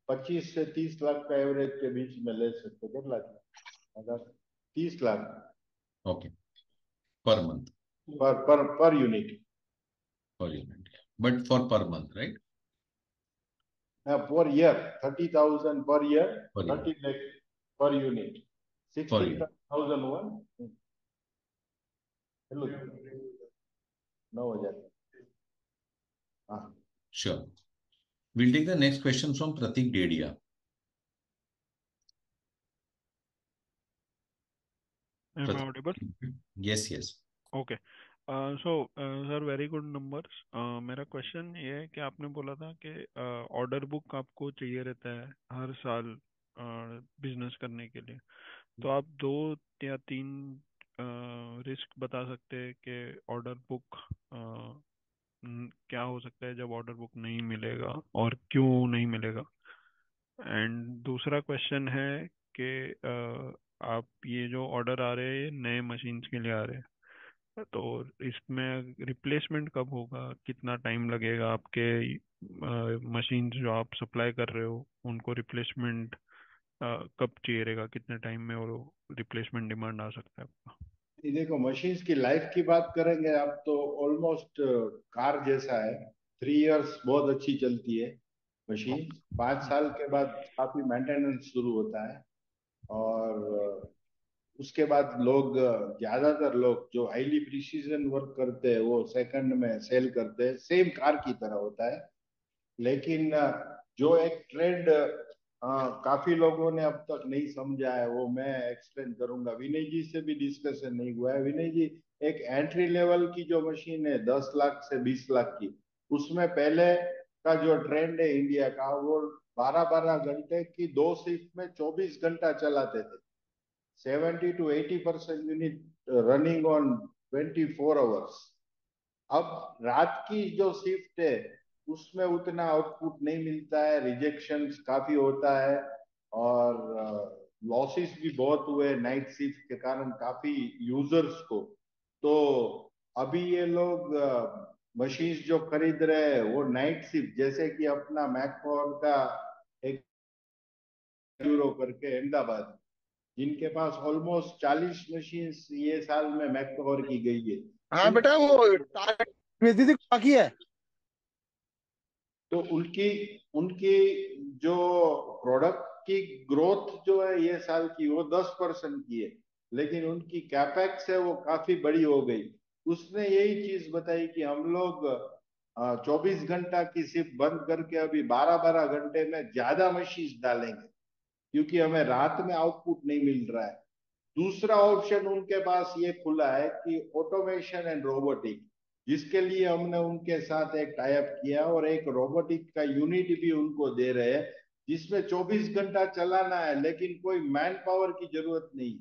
25 से 30 लाख का एवरेज के बीच में ले सकते हो। कितना अगर 30 lakh Okay, per month. Per unit. Per unit. But for per month, right? Per year 30,000 per year, Per year. 30 lakh per unit, Per year. 16,001 9,000। हाँ, Sure. We'll take the next question from Pratik Dedia. Am I audible? Yes, yes. Okay. Sir, very good numbers. मेरा क्वेश्चन ये है कि आपने बोला था कि ऑर्डर बुक आपको चाहिए रहता है हर साल बिजनेस करने के लिए। तो आप 2 या 3 रिस्क बता सकते हैं कि ऑर्डर बुक क्या हो सकता है जब ऑर्डर बुक नहीं मिलेगा और क्यों नहीं मिलेगा। एंड दूसरा क्वेश्चन है कि आप ये जो ऑर्डर आ रहे हैं ये नए मशीन्स के लिए आ रहे हैं, तो इसमें रिप्लेसमेंट कब होगा, कितना टाइम लगेगा आपके मशीन्स जो आप सप्लाई कर रहे हो उनको रिप्लेसमेंट कब चाहिए रहेगा, कितने टाइम में और रिप्लेसमेंट डिमांड आ सकता है आपका। ये देखो मशीन्स की लाइफ की बात करेंगे आप तो ऑलमोस्ट कार जैसा है। 3 इयर्स बहुत अच्छी चलती है मशीन, 5 साल के बाद काफी मेंटेनेंस शुरू होता है। और उसके बाद लोग, ज्यादातर लोग जो हाईली प्रिसीजन वर्क करते हैं वो सेकंड में सेल करते हैं, सेम कार की तरह होता है। लेकिन जो एक ट्रेंड काफी लोगों ने अब तक नहीं समझा है वो मैं एक्सप्लेन करूंगा। विनय जी से भी डिस्कशन नहीं हुआ है। विनय जी, एक एंट्री लेवल की जो मशीन है 10 लाख से 20 लाख की, उसमें पहले का जो ट्रेंड है इंडिया का, वो 12-12 घंटे की 2 शिफ्ट में 24 घंटा चलाते थे। 70 to 80% unit running on 24 hours. अब रात की जो शिफ्ट है उसमें उतना आउटपुट नहीं मिलता है, रिजेक्शन काफी होता है और लॉसेस भी बहुत हुए नाइट शिफ्ट के कारण काफी यूजर्स को। तो अभी ये लोग मशीन्स जो खरीद रहे हैं वो नाइट शिफ्ट, जैसे कि अपना मैकमोहन का एक यूरो करके अहमदाबाद, जिनके पास ऑलमोस्ट 40 मशीन्स ये साल में मैकमोहन की गई है। हाँ बेटा वो दीदी बाकी है। तो उनकी उनकी जो प्रोडक्ट की ग्रोथ जो है ये साल की वो 10% की है, लेकिन उनकी कैपेक्स है वो काफी बड़ी हो गई। उसने यही चीज बताई कि हम लोग 24 घंटा की शिफ्ट बंद करके अभी 12-12 घंटे में ज्यादा मशीन डालेंगे, क्योंकि हमें रात में आउटपुट नहीं मिल रहा है। दूसरा ऑप्शन उनके पास ये खुला है कि ऑटोमेशन एंड रोबोटिक, जिसके लिए हमने उनके साथ एक टाई अप किया और एक रोबोटिक का यूनिट भी उनको दे रहे हैं, जिसमें 24 घंटा चलाना है लेकिन कोई मैन पावर की जरूरत नहीं।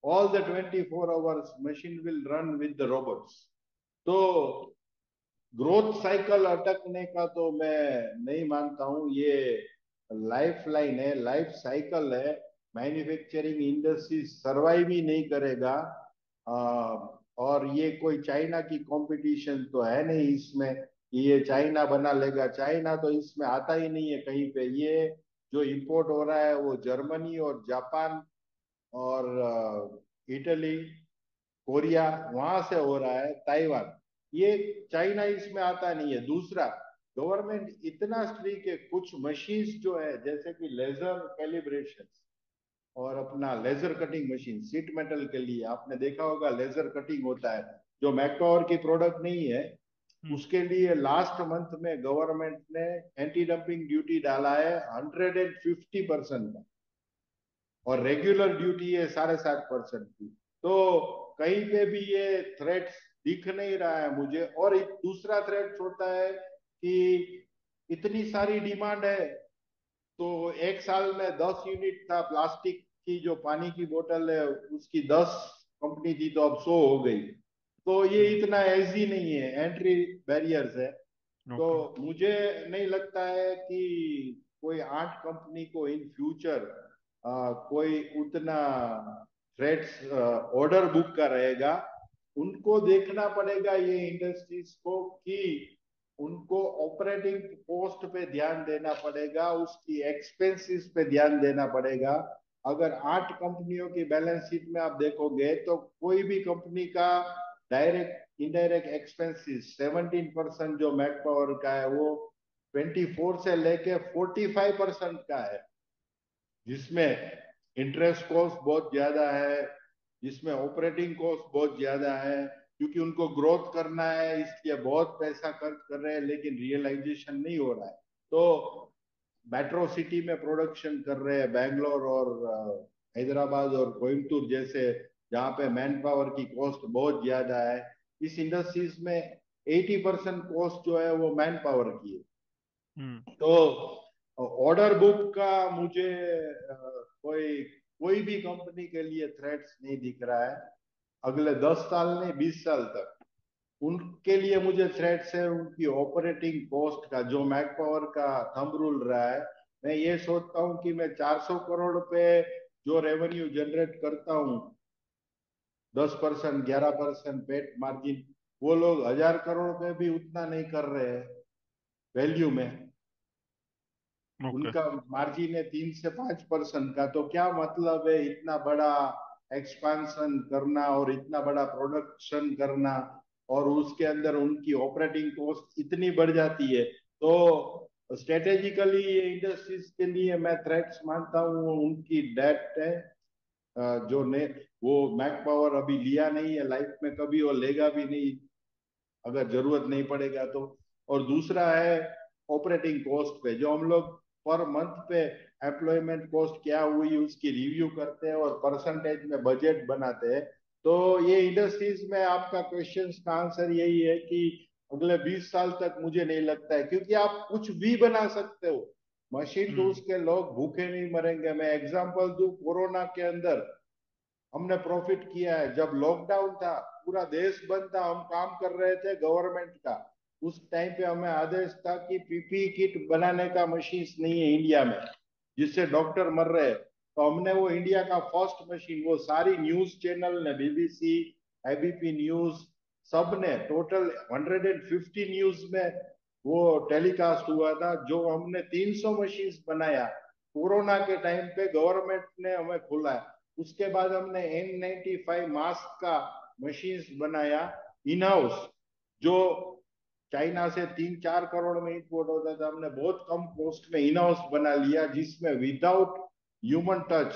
All the 24 hours machine will run with the robots. तो ग्रोथ साइकिल अटकने का तो मैं नहीं मानता हूं। ये लाइफ लाइन है, लाइफ साइकिल है। मैन्युफैक्चरिंग इंडस्ट्री सरवाइव ही नहीं करेगा। और ये कोई चाइना की कंपटीशन तो है नहीं इसमें। कि ये चाइना बना लेगा। चाइना तो इसमें आता ही नहीं है कहीं पे। ये जो इंपोर्ट हो रहा है वो जर्मनी और जापान और इटली, कोरिया, वहां से हो रहा है, ताइवान। ये चाइना इसमें आता नहीं है। दूसरा, गवर्नमेंट इतना स्ट्रिक्ट है, कुछ मशीन्स जो है जैसे कि लेजर कैलिब्रेशन और अपना laser cutting machine sheet metal के लिए, आपने देखा होगा लेजर कटिंग होता है जो मैकपावर की प्रोडक्ट नहीं है, उसके लिए लास्ट मंथ में गवर्नमेंट ने एंटी डंपिंग ड्यूटी डाला है 150% का, और रेगुलर ड्यूटी है 7.5% की। तो कहीं पे भी ये थ्रेट दिख नहीं रहा है मुझे। और एक दूसरा थ्रेट होता है कि इतनी सारी डिमांड है, तो एक साल में 10 यूनिट था प्लास्टिक की, जो पानी की बोतल है उसकी 10 कंपनी थी, तो अब 100 हो गई। तो ये इतना इजी नहीं है, एंट्री बैरियर्स है। तो मुझे नहीं लगता है कि कोई 8 कंपनी को इन फ्यूचर कोई उतना थ्रेड्स ऑर्डर बुक का रहेगा। उनको देखना पड़ेगा ये इंडस्ट्रीज को कि उनको ऑपरेटिंग कॉस्ट पे ध्यान देना पड़ेगा, उसकी एक्सपेंसेस पे ध्यान देना पड़ेगा। अगर 8 कंपनियों की बैलेंस शीट में आप देखोगे तो कोई भी कंपनी का डायरेक्ट इनडायरेक्ट एक्सपेंसेस 17% जो मैक पावर का है वो 24 से लेके 45% का है, जिसमें इंटरेस्ट कॉस्ट बहुत ज्यादा है, जिसमें ऑपरेटिंग कॉस्ट बहुत ज्यादा है, क्योंकि उनको ग्रोथ करना है इसलिए बहुत पैसा खर्च कर रहे हैं, लेकिन रियलाइजेशन नहीं हो रहा है। तो मेट्रो सिटी में प्रोडक्शन कर रहे हैं, बैंगलोर और हैदराबाद और कोयम्बतूर जैसे, जहाँ पे मैन पावर की कॉस्ट बहुत ज्यादा है। इस इंडस्ट्रीज में 80% कॉस्ट जो है वो मैन पावर की है। तो ऑर्डर बुक का मुझे कोई कोई भी कंपनी के लिए थ्रेट्स नहीं दिख रहा है अगले 10 साल नहीं 20 साल तक। उनके लिए मुझे थ्रेट्स है उनकी ऑपरेटिंग कॉस्ट का, जो मैक पावर का थंब रूल रहा है। मैं ये सोचता हूँ कि मैं 400 करोड़ रुपए जो रेवेन्यू जनरेट करता हूँ, 10% 11% पेट मार्जिन, वो लोग 1,000 करोड़ पे भी उतना नहीं कर रहे हैं वैल्यू में। उनका मार्जिन है 3 से 5% का। तो क्या मतलब है इतना बड़ा एक्सपांशन करना और इतना बड़ा प्रोडक्शन करना, और उसके अंदर उनकी ऑपरेटिंग कॉस्ट इतनी बढ़ जाती है। तो स्ट्रेटेजिकली ये इंडस्ट्रीज के लिए मैं थ्रेट्स मानता हूँ उनकी डेट है, जो ने वो मैक पावर अभी लिया नहीं है, लाइफ में कभी वो लेगा भी नहीं अगर जरूरत नहीं पड़ेगा तो। और दूसरा है ऑपरेटिंग कॉस्ट पे, जो हम लोग पर मंथ पे एम्प्लॉयमेंट कॉस्ट क्या हुई उसकी रिव्यू करते हैं और परसेंटेज में बजट बनाते हैं। तो ये इंडस्ट्रीज में आपका क्वेश्चन का आंसर यही है कि अगले 20 साल तक मुझे नहीं लगता है, क्योंकि आप कुछ भी बना सकते हो, मशीन टूल्स के लोग भूखे नहीं मरेंगे। मैं एग्जांपल दूं, कोरोना के अंदर हमने प्रॉफिट किया है। जब लॉकडाउन था, पूरा देश बंद था, हम काम कर रहे थे गवर्नमेंट का, उस टाइम पे हमें आदेश था कि पीपीई किट बनाने का मशीन नहीं है इंडिया में, जिससे डॉक्टर मर रहे हैं। तो हमने वो इंडिया का फर्स्ट मशीन, वो सारी न्यूज चैनल ने, बीबीसी, एबीपी न्यूज, सब ने टोटल 150 न्यूज में वो टेलीकास्ट हुआ था, जो हमने 300 मशीन बनाया कोरोना के टाइम पे, गवर्नमेंट ने हमें खोला है। उसके बाद हमने N95 मास्क का मशीन्स बनाया इन हाउस, जो चाइना से 3-4 करोड़ में इंपोर्ट होता था, हमने बहुत कम कॉस्ट में इन हाउस बना लिया, जिसमें without human touch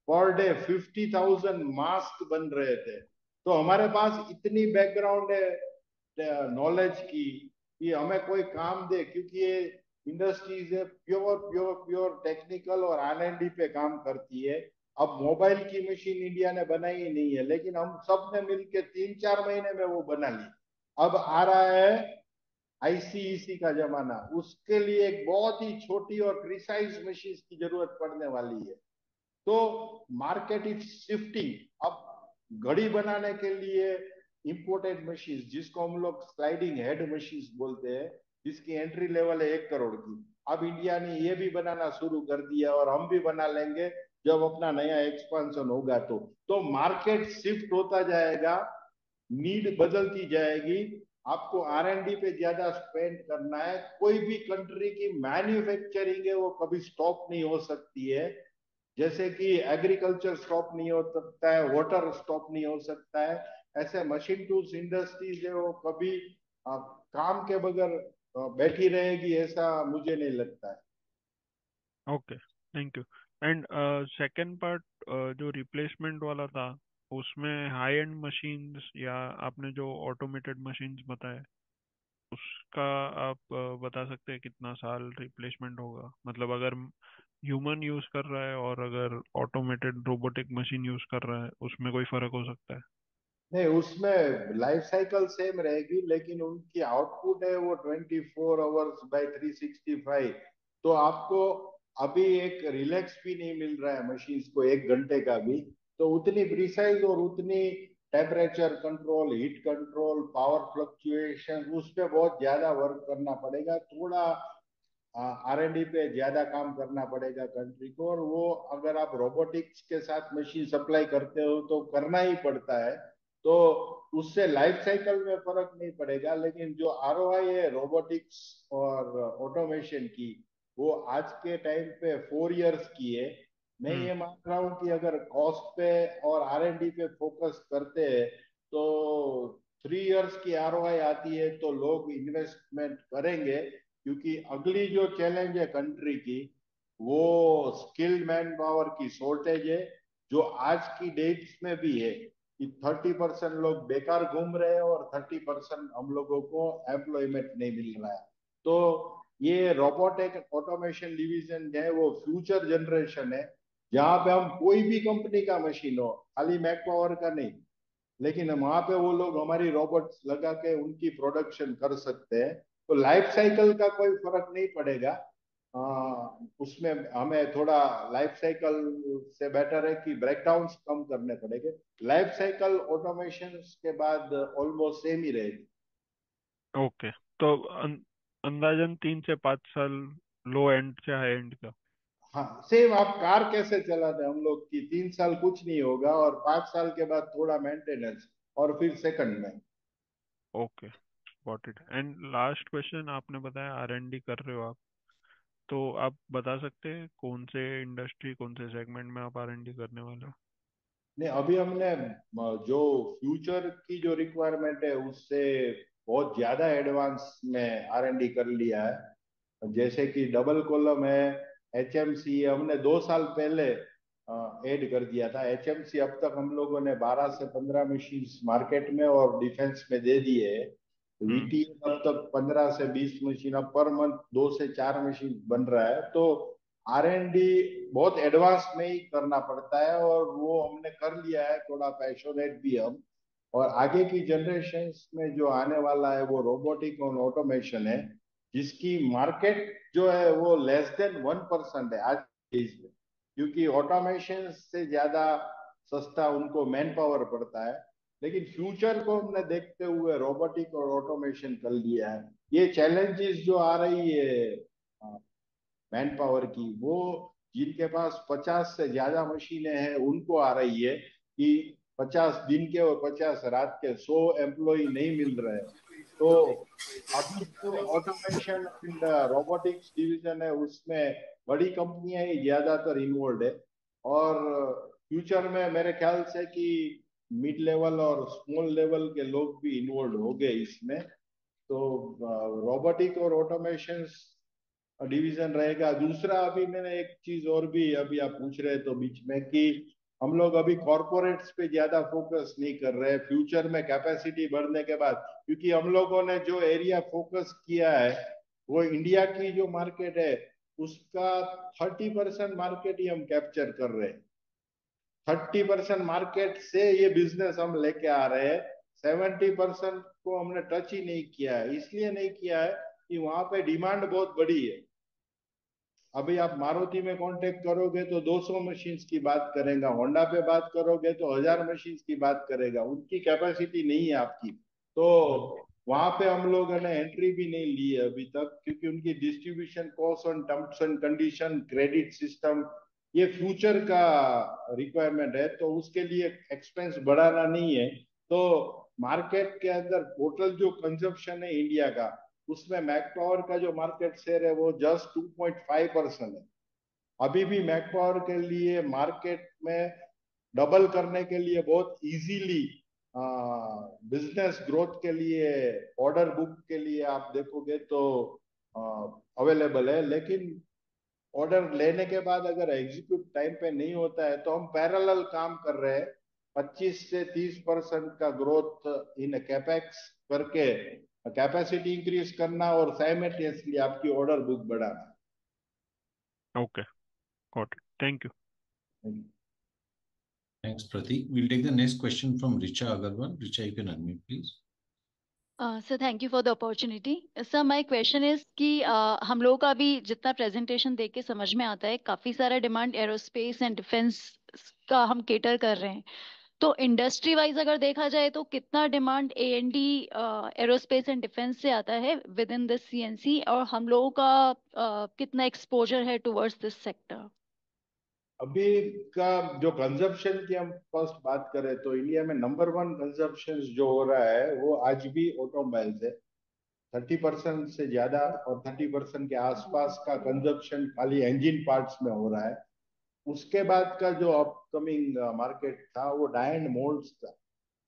per day 50,000 mask बन रहे थे। तो हमारे पास इतनी बैकग्राउंड है नॉलेज की कि हमें कोई काम दे, क्योंकि ये इंडस्ट्रीज है प्योर प्योर प्योर टेक्निकल और R&D पे काम करती है। अब मोबाइल की मशीन इंडिया ने बनाई ही नहीं है, लेकिन हम सब ने मिलकर 3-4 महीने में वो बना ली। अब आ रहा है आईसीईसी का जमाना, उसके लिए एक बहुत ही छोटी और प्रिसाइज मशीन की जरूरत पड़ने वाली है। तो मार्केट इज शिफ्टिंग। अब घड़ी बनाने के लिए इंपोर्टेड मशीन, जिसको हम लोग स्लाइडिंग हेड मशीन बोलते हैं, जिसकी एंट्री लेवल है 1 करोड़ की, अब इंडिया ने ये भी बनाना शुरू कर दिया और हम भी बना लेंगे जब अपना नया एक्सपांशन होगा। तो मार्केट शिफ्ट होता जाएगा, नीड बदलती जाएगी। आपको R&D पे ज्यादा स्पेंड करना है। कोई भी कंट्री की मैन्युफैक्चरिंग है वो कभी स्टॉप नहीं हो सकती है। जैसे कि एग्रीकल्चर स्टॉप नहीं हो सकता है, वाटर स्टॉप नहीं हो सकता है, ऐसे मशीन टूल्स इंडस्ट्रीज है वो कभी काम के बगैर बैठी रहेगी ऐसा मुझे नहीं लगता है। Okay, thank you. And second part, जो रिप्लेसमेंट वाला था, उसमें हाई एंड मशीन्स या आपने जो ऑटोमेटेड मशीन्स बताए, उसका आप बता सकते हैं कितना साल रिप्लेसमेंट होगा? मतलब अगर ह्यूमन यूज कर रहा है और अगर ऑटोमेटेड रोबोटिक मशीन यूज कर रहा है, उसमें कोई फर्क हो सकता है? नहीं, उसमें लाइफ साइकिल सेम रहेगी लेकिन उनकी आउटपुट है वो 24 आवर्स बाय 365। तो आपको अभी एक रिलैक्स भी नहीं मिल रहा है मशीन्स को 1 घंटे का भी। तो उतनी प्रिसाइज और उतनी temperature control, heat control, power fluctuation, उस पर बहुत ज्यादा वर्क करना पड़ेगा। थोड़ा R&D पे ज्यादा काम करना पड़ेगा कंट्री को। और वो अगर आप रोबोटिक्स के साथ मशीन सप्लाई करते हो तो करना ही पड़ता है। तो उससे लाइफ साइकिल में फर्क नहीं पड़ेगा, लेकिन जो ROI है रोबोटिक्स और ऑटोमेशन की, वो आज के टाइम पे 4 इयर्स की है। मैं ये मान रहा हूँ कि अगर कॉस्ट पे और R&D पे फोकस करते हैं तो 3 इयर्स की ROI आती है तो लोग इन्वेस्टमेंट करेंगे। क्योंकि अगली जो चैलेंज है कंट्री की वो स्किल्ड मैन पावर की शॉर्टेज है, जो आज की डेट्स में भी है कि 30% लोग बेकार घूम रहे हैं और 30% हम लोगों को एम्प्लॉयमेंट नहीं मिल रहा है। तो ये रोबोटिक ऑटोमेशन डिवीजन है वो फ्यूचर जनरेशन है, जहां पे हम कोई भी कंपनी का मशीन हो, खाली मैक पावर का नहीं, लेकिन वहां पे वो लोग हमारी रोबोट्स लगा के उनकी प्रोडक्शन कर सकते हैं। तो लाइफ साइकिल का कोई फर्क नहीं पड़ेगा। आ, उसमें हमें थोड़ा लाइफ साइकिल से बेटर है कि ब्रेकडाउन्स कम करने पड़ेंगे। लाइफ साइकिल ऑटोमेशन के बाद ऑलमोस्ट सेम ही रहेगी। ओके, तो अंदाजन 3 से 5 साल लो एंड से हाई एंड का? हाँ, सेम। आप कार कैसे चलाते हैं, हम लोग की 3 साल कुछ नहीं होगा और 5 साल के बाद थोड़ा मेंटेनेंस और फिर सेकंड में। Okay, got it. And last question, आपने बताया R&D कर रहे हो आप, तो आप बता सकते हैं कौन से इंडस्ट्री, कौन से सेगमेंट में आप R&D करने वाले हो? नहीं, अभी हमने जो फ्यूचर की जो रिक्वायरमेंट है उससे बहुत ज्यादा एडवांस में R&D कर लिया है। जैसे कि डबल कॉलम है, HMC हमने 2 साल पहले ऐड कर दिया था। HMC अब तक हम लोगों ने 12 से 15 मशीन मार्केट में और डिफेंस में दे दिए है। VTS अब तक 15 से 20 मशीन, अब पर मंथ 2 से 4 मशीन बन रहा है। तो R&D बहुत एडवांस में ही करना पड़ता है और वो हमने कर लिया है, थोड़ा पैशनेट भी हम। और आगे की जनरेशन में जो आने वाला है वो रोबोटिक और ऑटोमेशन है, जिसकी मार्केट जो है वो लेस देन 1% है आज के एज में। क्योंकि ऑटोमेशन से ज्यादा सस्ता उनको मैन पावर पड़ता है। लेकिन फ्यूचर को हमने देखते हुए रोबोटिक और ऑटोमेशन कर लिया है। ये चैलेंजेस जो आ रही है मैन पावर की, वो जिनके पास 50 से ज्यादा मशीनें हैं उनको आ रही है कि 50 दिन के और 50 रात के 100 एम्प्लॉय नहीं मिल रहे हैं। तो अभी जो ऑटोमेशन एंड रोबोटिक्स डिवीजन है उसमें बड़ी कंपनियां ही ज्यादातर इन्वॉल्व है। और फ्यूचर में मेरे ख्याल से कि मिड लेवल और स्मॉल लेवल के लोग भी इन्वॉल्व हो गए इसमें। तो रोबोटिक और ऑटोमेशन डिवीजन रहेगा। दूसरा, अभी मैंने एक चीज और भी, अभी आप पूछ रहे तो बीच में कि हम लोग अभी कॉरपोरेट्स पे ज्यादा फोकस नहीं कर रहे हैं फ्यूचर में कैपेसिटी बढ़ने के बाद। क्योंकि हम लोगों ने जो एरिया फोकस किया है वो इंडिया की जो मार्केट है उसका 30% मार्केट ही हम कैप्चर कर रहे हैं। 30% मार्केट से ये बिजनेस हम लेके आ रहे हैं। 70% को हमने टच ही नहीं किया है। इसलिए नहीं किया है कि वहां पे डिमांड बहुत बड़ी है। अभी आप मारुति में कांटेक्ट करोगे तो 200 मशीन्स की बात करेगा, होंडा पे बात करोगे तो 1000 मशीन्स की बात करेगा। उनकी कैपेसिटी नहीं है आपकी। तो वहां पे हम लोगों ने एंट्री भी नहीं ली है अभी तक, क्योंकि उनकी डिस्ट्रीब्यूशन कॉस्ट और terms and condition, credit system, ये फ्यूचर का रिक्वायरमेंट है। तो उसके लिए एक्सपेंस बढ़ाना नहीं है। तो मार्केट के अंदर टोटल जो कंजप्शन है इंडिया का, उसमें मैक पावर का जो मार्केट शेयर है वो जस्ट 2.5% है। अभी भी मैक पावर के लिए मार्केट में डबल करने के लिए बहुत इजीली बिजनेस ग्रोथ के लिए, ऑर्डर बुक के लिए आप देखोगे तो अवेलेबल है। लेकिन ऑर्डर लेने के बाद अगर एग्जीक्यूट टाइम पे नहीं होता है तो हम पैरेलल काम कर रहे हैं। 25 से 30% का ग्रोथ इन कैपेक्स करके कैपेसिटी इंक्रीज करना और साइमल्टेनियसली आपकी ऑर्डर बुक बढ़ाना। Okay, got it. Thank you. Thanks, Pratik. We'll take the next question from Richa Agarwal. Richa, you can unmute, please. Sir thank you for the opportunity. Sir my question is कि हम लोगों का भी जितना प्रेजेंटेशन देख के समझ में आता है काफ़ी सारा डिमांड एरोस्पेस एंड डिफेंस का हम केटर कर रहे हैं। तो इंडस्ट्री वाइज अगर देखा जाए तो कितना demand A&D aerospace and defence से आता है विद इन दिस CNC, और हम लोगों का कितना एक्सपोजर है टुवर्ड्स दिस सेक्टर? अभी का जो कंजप्शन की हम फर्स्ट बात करें तो इंडिया में नंबर 1 कंजप्शन जो हो रहा है वो आज भी ऑटोमोबाइल है। 30% से ज्यादा और 30% के आसपास का कंजप्शन खाली इंजन पार्ट्स में हो रहा है। उसके बाद का जो अपकमिंग मार्केट था वो डाई एंड मोल्ड्स था।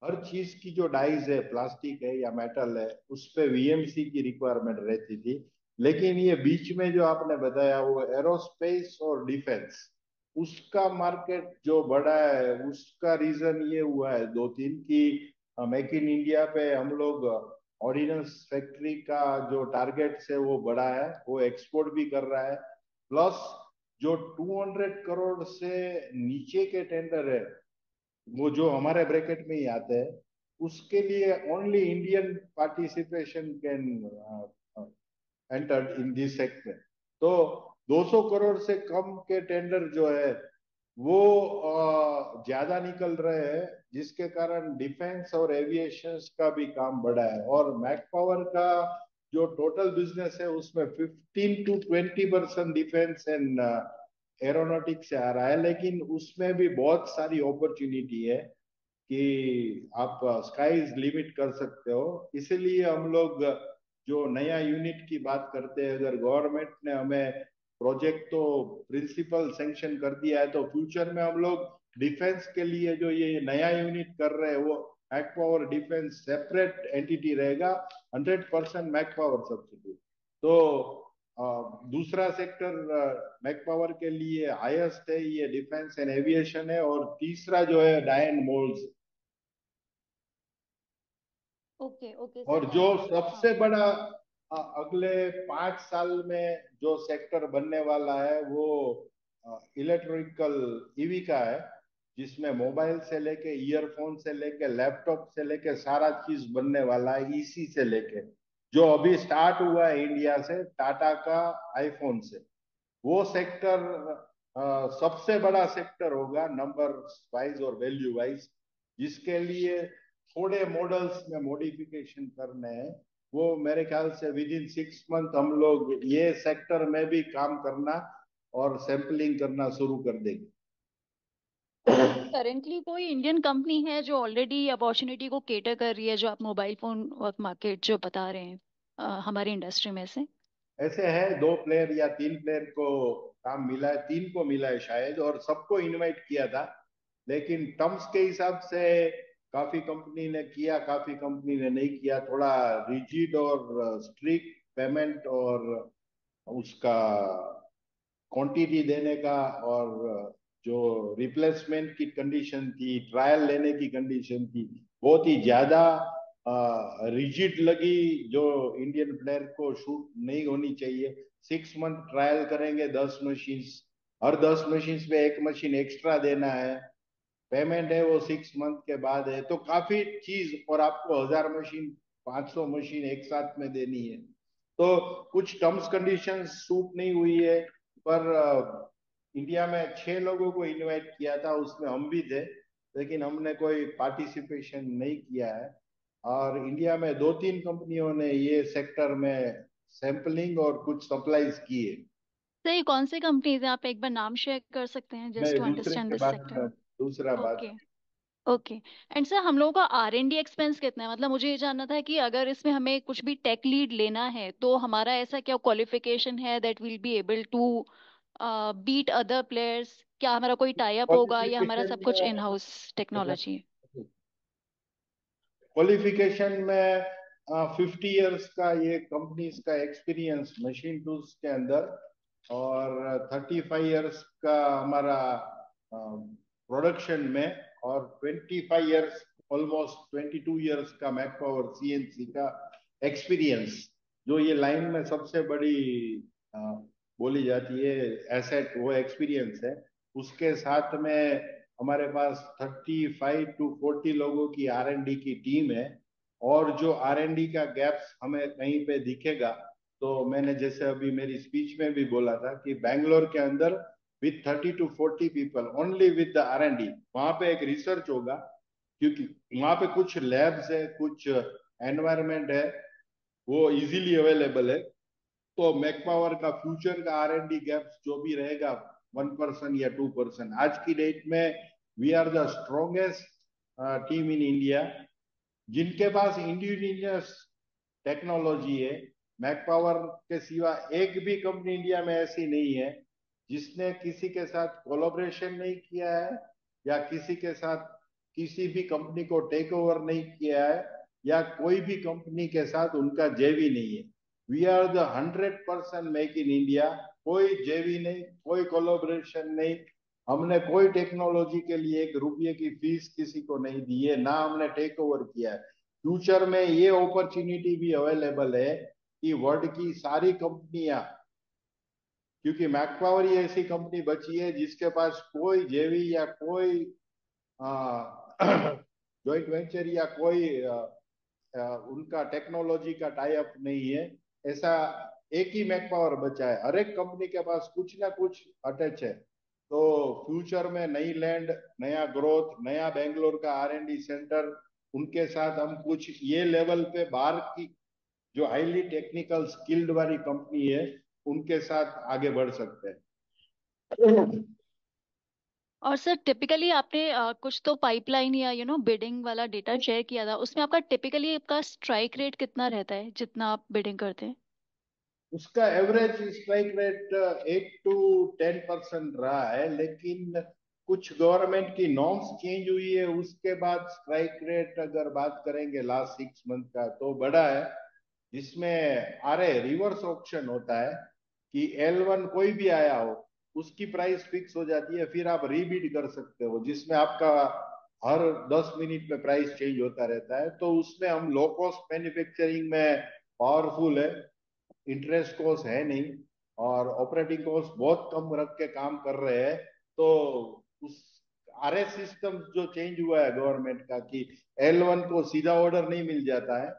हर चीज की जो डाइज है, प्लास्टिक है या मेटल है, उस पे VMC की रिक्वायरमेंट रहती थी। लेकिन ये बीच में जो आपने बताया वो एरोस्पेस और डिफेंस, उसका मार्केट जो बढ़ा है उसका रीजन ये हुआ है 2-3 कि मेक इन इंडिया पे हम लोग ऑर्डिनेंस फैक्ट्री का जो टारगेट है वो बढ़ा है, वो एक्सपोर्ट भी कर रहा है। प्लस जो 200 करोड़ से नीचे के टेंडर है वो जो हमारे ब्रैकेट में ही आते हैं, उसके लिए only Indian participation can entered in this sector. तो 200 करोड़ से कम के टेंडर जो है वो ज्यादा निकल रहे हैं, जिसके कारण डिफेंस और एविएशन का भी काम बढ़ा है। और मैक पावर का जो टोटल बिजनेस है उसमें 15 to 20% डिफेंस एंड एरोनॉटिक्स से आ रहा है। लेकिन उसमें भी बहुत सारी अपॉर्चुनिटी है कि आप स्काई इज लिमिट कर सकते हो। इसीलिए हम लोग जो नया यूनिट की बात करते हैं, अगर गवर्नमेंट ने हमें प्रोजेक्ट तो प्रिंसिपल सैंक्शन कर दिया है तो फ्यूचर में हम लोग डिफेंस के लिए जो ये नया यूनिट कर रहे हैं वो Mac Power defence separate entity रहेगा, 100% मैक पावर सब्सिडी। तो दूसरा सेक्टर मैक पावर के लिए हाईएस्ट है ये डिफेंस एंड एविएशन है, और तीसरा जो है die and moulds. Okay okay और सर, जो थैंक यू। सबसे बड़ा अगले 5 साल में जो सेक्टर बनने वाला है वो इलेक्ट्रिकल ईवी का है, जिसमें मोबाइल से लेके ईयरफोन से लेके लैपटॉप से लेके सारा चीज बनने वाला है। इसी से लेके जो अभी स्टार्ट हुआ है इंडिया से, टाटा का आईफोन से, वो सेक्टर सबसे बड़ा सेक्टर होगा नंबर वाइज और वैल्यू वाइज। जिसके लिए थोड़े मॉडल्स में मॉडिफिकेशन करने हैं, वो मेरे ख्याल से विद इन 6 मंथ हम लोग ये सेक्टर में भी काम करना और सैंपलिंग करना शुरू कर देंगे। करेंटली कोई इंडियन कंपनी है जो ऑलरेडी अपॉर्चुनिटी को केटर कर रही है, जो आप मोबाइल फोन मार्केट जो बता रहे हैं हमारी इंडस्ट्री में से? ऐसे है 2 प्लेयर या 3 प्लेयर को काम मिला है, 3 को मिला है शायद, और सबको इनवाइट किया था। लेकिन टर्म्स के हिसाब से काफी कंपनी ने किया, काफी कंपनी ने नहीं किया। थोड़ा रिजिड और स्ट्रिक्ट पेमेंट और उसका क्वांटिटी देने का और जो रिप्लेसमेंट की कंडीशन थी, ट्रायल लेने की कंडीशन थी, बहुत ही ज्यादा रिजिड लगी, जो इंडियन प्लेयर को शूट नहीं होनी चाहिए। 6 मंथ ट्रायल करेंगे 10 मशीन, हर 10 मशीन पे 1 मशीन एक्स्ट्रा देना है, पेमेंट है वो 6 मंथ के बाद है। तो काफी चीज, और आपको 1000 मशीन 500 मशीन एक साथ में देनी है। तो कुछ टर्म्स कंडीशंस सूट नहीं हुई है। पर इंडिया में 6 लोगों को इनवाइट किया था, उसमें हम भी थे, लेकिन हमने कोई पार्टिसिपेशन नहीं किया है। और इंडिया में 2-3 कंपनियों ने ये सेक्टर में सैंपलिंग और कुछ सप्लाईज की है। सर ये कौन सी कंपनीज हैं, आप एक बार नाम शेयर कर सकते हैं मैं जस्ट टू दूसरे अंडरस्टैंड के दिस बारे सेक्टर? में दूसरा बात ओके ओके। एंड सर हम लोगों का R&D एक्सपेंस कितना है? मतलब मुझे ये जानना था कि अगर इसमें हमें कुछ भी टेक लीड लेना है तो हमारा ऐसा क्या क्वालिफिकेशन है that will be able to beat other players? क्या हमारा कोई टाई अप होगा या हमारा क्वालिफिकेशन सब कुछ इन में हाउस टेक्नोलॉजी है? क्वालिफिकेशन में 50 इयर्स का ये कंपनीज का एक्सपीरियंस मशीन टूल्स के अंदर, और 35 इयर्स का हमारा प्रोडक्शन में, और 25 इयर्स, ऑलमोस्ट 22 इयर्स का मैक पावर CNC का एक्सपीरियंस, जो ये लाइन में सबसे बड़ी अ, बोली जाती है एसेट, वो एक्सपीरियंस है। उसके साथ में हमारे पास 35 to 40 लोगों की R&D की टीम है। और जो R&D का गैप्स हमें कहीं पे दिखेगा, तो मैंने जैसे अभी मेरी स्पीच में भी बोला था कि बैंगलोर के अंदर with 30 to 40 people only with the R&D, वहां पे एक रिसर्च होगा, क्योंकि वहां पे कुछ लैब्स है, कुछ एनवायरमेंट है, वो इजीली अवेलेबल है। तो मैक पावर का फ्यूचर का R&D गैप्स जो भी रहेगा 1% या 2%। आज की डेट में we are the strongest team in India, जिनके पास इंडिजिनियस टेक्नोलॉजी है। मैक पावर के सिवा एक भी कंपनी इंडिया में ऐसी नहीं है जिसने किसी के साथ कोलैबोरेशन नहीं किया है, या किसी के साथ किसी भी कंपनी को टेक ओवर नहीं किया है, या कोई भी कंपनी के साथ उनका जेवी नहीं है। We are the 100% make in India. कोई जेवी नहीं, कोई कोलैबोरेशन नहीं, हमने कोई टेक्नोलॉजी के लिए 1 रुपये की फीस किसी को नहीं दी है, ना हमने टेक ओवर किया है। फ्यूचर में ये अपॉर्चुनिटी भी अवेलेबल है कि वर्ल्ड की सारी कंपनियां, क्योंकि मैक पावर ही ऐसी कंपनी बची है जिसके पास कोई जेवी या कोई जॉइंट वेंचर या कोई उनका टेक्नोलॉजी का टाई अप नहीं है। ऐसा एक ही मैक पावर बचा है, हर एक कंपनी के पास कुछ ना कुछ अटैच है। तो फ्यूचर में नई लैंड, नया ग्रोथ, नया बेंगलोर का R&D सेंटर, उनके साथ हम कुछ ये लेवल पे बाहर की जो हाईली टेक्निकल स्किल्ड वाली कंपनी है उनके साथ आगे बढ़ सकते हैं। और सर टिपिकली आपने कुछ तो पाइपलाइन या बिडिंग वाला डेटा शेयर किया था, उसमें आपका टिपिकली आपका स्ट्राइक रेट कितना रहता है जितना आप बिडिंग करते हैं? उसका एवरेज स्ट्राइक रेट 8 to 10% रहा है, लेकिन कुछ गवर्नमेंट की नॉर्म्स चेंज हुई है, उसके बाद स्ट्राइक रेट अगर बात करेंगे लास्ट 6 मंथ का तो बढ़ा है। जिसमें रिवर्स ऑप्शन होता है कि L1 कोई भी आया हो, उसकी प्राइस फिक्स हो जाती है, फिर आप रीबिड कर सकते हो, जिसमें आपका हर 10 मिनट में प्राइस चेंज होता रहता है। तो उसमें हम लो कॉस्ट मैन्युफैक्चरिंग में पावरफुल है, इंटरेस्ट कॉस्ट है नहीं, और ऑपरेटिंग कॉस्ट बहुत कम रख के काम कर रहे हैं। तो उस RS सिस्टम जो चेंज हुआ है गवर्नमेंट का कि L1 को सीधा ऑर्डर नहीं मिल जाता है,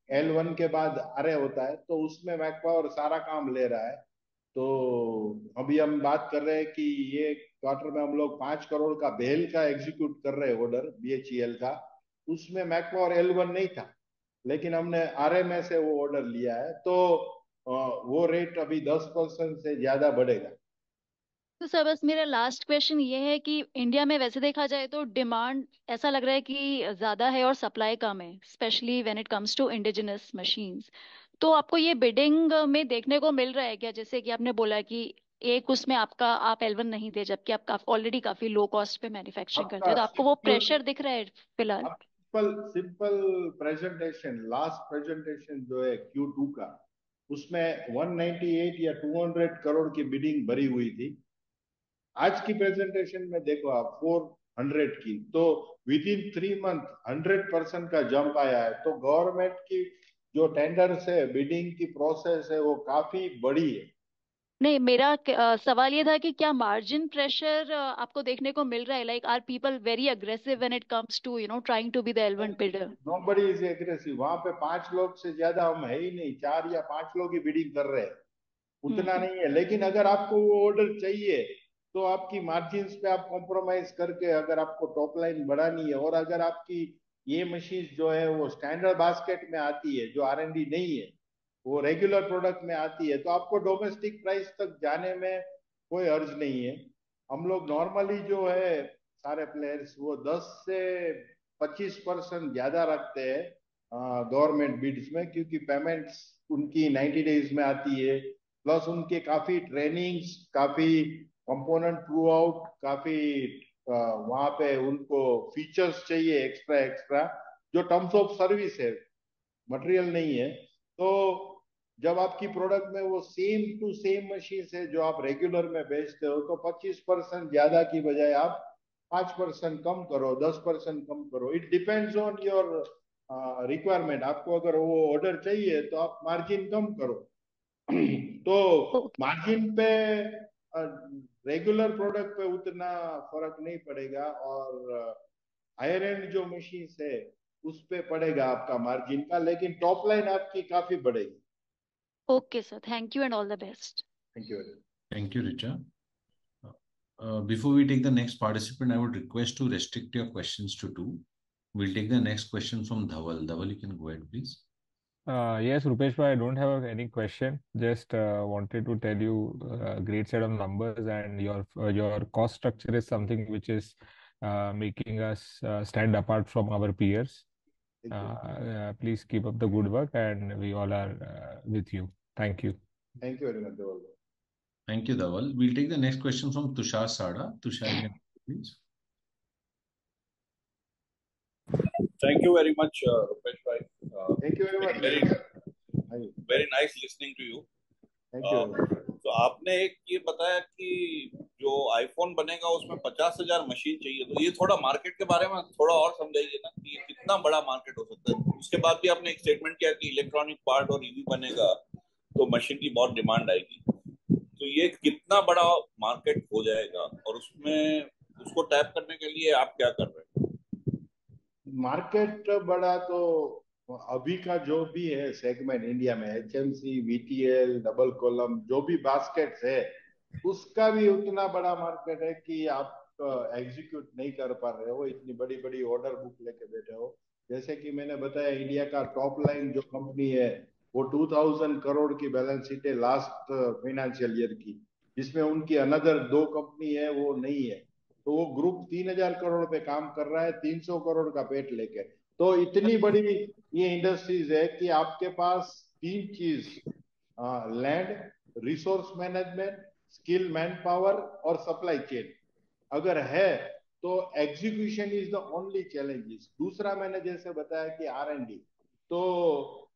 L1 के बाद RA होता है, तो उसमें मैक पावर सारा काम ले रहा है। तो अभी हम बात कर रहे हैं कि ये क्वार्टर में हम लोग 5 करोड़ का बेल का एग्जीक्यूट कर रहे हैं ऑर्डर, BHEL का। उसमें मैक पावर L1 नहीं था, लेकिन हमने RMA से वो ऑर्डर लिया है, तो वो रेट अभी 10% से ज्यादा बढ़ेगा। तो सर बस मेरा लास्ट क्वेश्चन ये है कि इंडिया में वैसे देखा जाए तो डिमांड ऐसा लग रहा है कि ज्यादा है और सप्लाई कम है, specially when it comes to indigenous machines. तो आपको ये बिडिंग में देखने को मिल रहा है क्या? जैसे कि आपने बोला कि एक उसमें आप L1 नहीं दे, जबकि आप ऑलरेडी काफी लो कॉस्ट पे मैन्युफैक्चरिंग करते आपका हैं, तो आपको वो सिंपल प्रेशर दिख रहा है फिलहाल? आप simple simple presentation, last presentation जो है Q2 का, उसमें 198 या 200 करोड़ की बिडिंग भरी हुई थी। आज की प्रेजेंटेशन में देखो आप 400 की, तो विद इन 3 मंथ 100% का जंप आया है। तो गवर्नमेंट की जो टेंडर्स है, बिडिंग की प्रोसेस है, वो काफी बड़ी है। नहीं, मेरा सवाल ये था कि क्या मार्जिन प्रेशर आपको देखने को मिल रहा है? Like are people very aggressive when it comes to trying to be the L1 bidder? Nobody is aggressive. वहां पे 5 लोग से ज्यादा हम है ही नहीं, 4 या 5 लोग ही बिडिंग कर रहे हैं, उतना नहीं है। लेकिन अगर आपको वो ऑर्डर चाहिए तो आपकी मार्जिन्स पे आप कॉम्प्रोमाइज करके, अगर आपको टॉप लाइन बढ़ानी है, और अगर आपकी ये मशीन जो है वो स्टैंडर्ड बास्केट में आती है, जो R&D नहीं है, वो रेगुलर प्रोडक्ट में आती है, तो आपको डोमेस्टिक प्राइस तक जाने में कोई अर्ज नहीं है। हम लोग नॉर्मली जो है सारे प्लेयर्स वो 10 से 25% ज्यादा रखते हैं गवर्नमेंट बिड्स में, क्योंकि पेमेंट्स उनकी 90 डेज में आती है। प्लस उनके काफी ट्रेनिंग्स, काफी कंपोनेंट थ्रू आउट, काफी वहां पे उनको फीचर्स चाहिए एक्स्ट्रा एक्स्ट्रा, जो टर्म्स ऑफ सर्विस है, मटेरियल नहीं है। तो जब आपकी प्रोडक्ट में वो सेम टू सेम मशीन है जो आप रेगुलर में बेचते हो, तो 25% ज्यादा की बजाय आप 5% कम करो, 10% कम करो। It depends on your requirement. आपको अगर वो ऑर्डर चाहिए तो आप मार्जिन कम करो। तो ओके मार्जिन पे रेगुलर प्रोडक्ट पे उतना फर्क नहीं पड़ेगा, और हायर एंड जो मशीन है उस पे पड़ेगा आपका मार्जिन का, लेकिन टॉप लाइन आपकी काफी बढ़ेगी। Okay sir, thank you and all the best. Thank you. Thank you, Richa. Before we take the next participant, I would request to restrict your questions to two. We'll take the next question from Dhaval. Dhaval, you can go ahead, please. Yes, Rupesh, bhai, I don't have any question. Just wanted to tell you great set of numbers, and your cost structure is something which is making us stand apart from our peers. Please keep up the good work, and we all are with you. Thank you. Thank you very much, Dhaval. Thank you, Dhaval. We'll take the next question from Tushar Sada. Tushar, you can please. Thank you very much, Rupesh bhai. Thank you very much. Very nice listening to you. Thank you. तो आपने एक ये बताया कि जो आईफोन बनेगा उसमें 50,000 मशीन चाहिए, तो ये थोड़ा मार्केट के बारे में थोड़ा और समझाइए ना कि ये कितना बड़ा मार्केट हो सकता है। उसके बाद भी आपने एक स्टेटमेंट किया कि इलेक्ट्रॉनिक पार्ट और ईवी बनेगा तो मशीन की बहुत डिमांड आएगी, तो ये कितना बड़ा मार्केट हो जाएगा और उसमें उसको टैप करने के लिए आप क्या कर रहे हैं? मार्केट बड़ा तो अभी का जो भी है सेगमेंट इंडिया में, एचएमसी, वीटीएल, डबल कॉलम, जो भी बास्केट्स है, उसका भी उतना बड़ा मार्केट है कि आप एग्जीक्यूट नहीं कर पा रहे हो, इतनी बड़ी बड़ी ऑर्डर बुक लेके बैठे हो। जैसे कि मैंने बताया, इंडिया का टॉप लाइन जो कंपनी है वो 2000 करोड़ की बैलेंस शीट है लास्ट फाइनेंशियल ईयर की, जिसमें उनकी अनदर 2 कंपनी है वो नहीं है। तो वो ग्रुप 3000 करोड़ पे काम कर रहा है, 300 करोड़ का पेट लेके। तो इतनी बड़ी ये इंडस्ट्रीज है कि आपके पास 3 चीज, land, resource management, skill man power और सप्लाई चेन अगर है तो execution is the only challenges. दूसरा मैंने जैसे बताया कि R&D, तो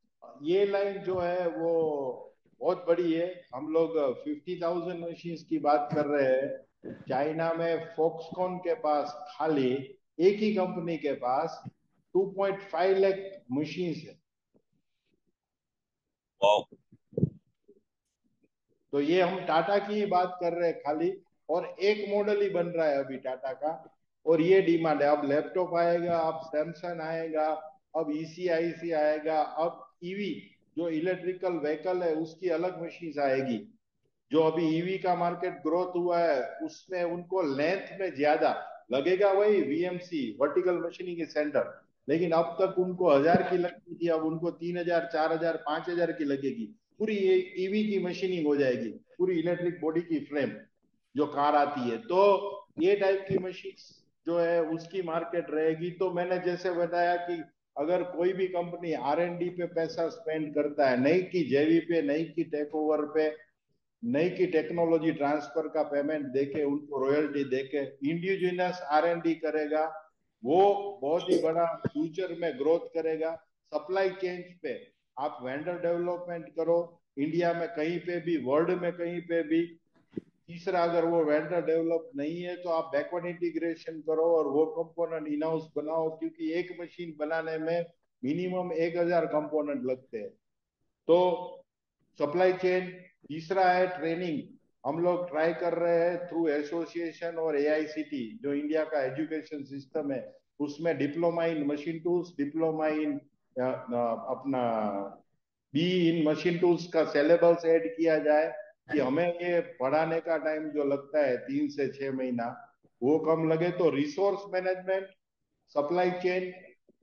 ये लाइन जो है वो बहुत बड़ी है। हम लोग 50,000 मशीन्स की बात कर रहे हैं। चाइना में फॉक्सकॉन के पास खाली एक ही कंपनी के पास 2.5 लाख मशीन्स है। तो ये हम टाटा की ही बात कर रहे हैं खाली, और एक मॉडल ही बन रहा है अभी टाटा का, और ये डिमांड है। अब लैपटॉप आएगा, अब सैमसंग आएगा, अब ECIC आएगा, अब ईवी जो इलेक्ट्रिकल व्हीकल है उसकी अलग मशीन आएगी। जो अभी ईवी का मार्केट ग्रोथ हुआ है उसमें उनको लेंथ में ज्यादा लगेगा, वही VMC वर्टिकल मशीनिंग सेंटर, लेकिन अब तक उनको 1000 की लगती थी, अब उनको 3000, 4000, 5000 की लगेगी। पूरी ईवी की मशीनिंग हो जाएगी, पूरी इलेक्ट्रिक बॉडी की फ्रेम जो कार आती है। तो ये टाइप की मशीन जो है उसकी मार्केट रहेगी। तो मैंने जैसे बताया कि अगर कोई भी कंपनी R&D पे पैसा स्पेंड करता है, नई की जेवी पे, नई की टेक ओवर पे, नई की टेक्नोलॉजी ट्रांसफर का पेमेंट देके, उनको रॉयल्टी देके इंडिजिनस R&D करेगा, वो बहुत ही बड़ा फ्यूचर में ग्रोथ करेगा। सप्लाई चेन पे आप वेंडर डेवलपमेंट करो, इंडिया में कहीं पे भी, वर्ल्ड में कहीं पे भी। तीसरा, अगर वो वेंडर डेवलप नहीं है तो आप बैकवर्ड इंटीग्रेशन करो और वो कंपोनेंट इन हाउस बनाओ, क्योंकि एक मशीन बनाने में मिनिमम 1000 कंपोनेंट लगते हैं। तो सप्लाई चेन। तीसरा है ट्रेनिंग। हम लोग ट्राई कर रहे हैं थ्रू एसोसिएशन और AICT जो इंडिया का एजुकेशन सिस्टम है, उसमें diploma in machine tools, diploma in अपना बी इन मशीन टूल्स का सिलेबस ऐड किया जाए, कि हमें ये पढ़ाने का टाइम जो लगता है 3 से 6 महीना वो कम लगे। तो resource management, supply chain,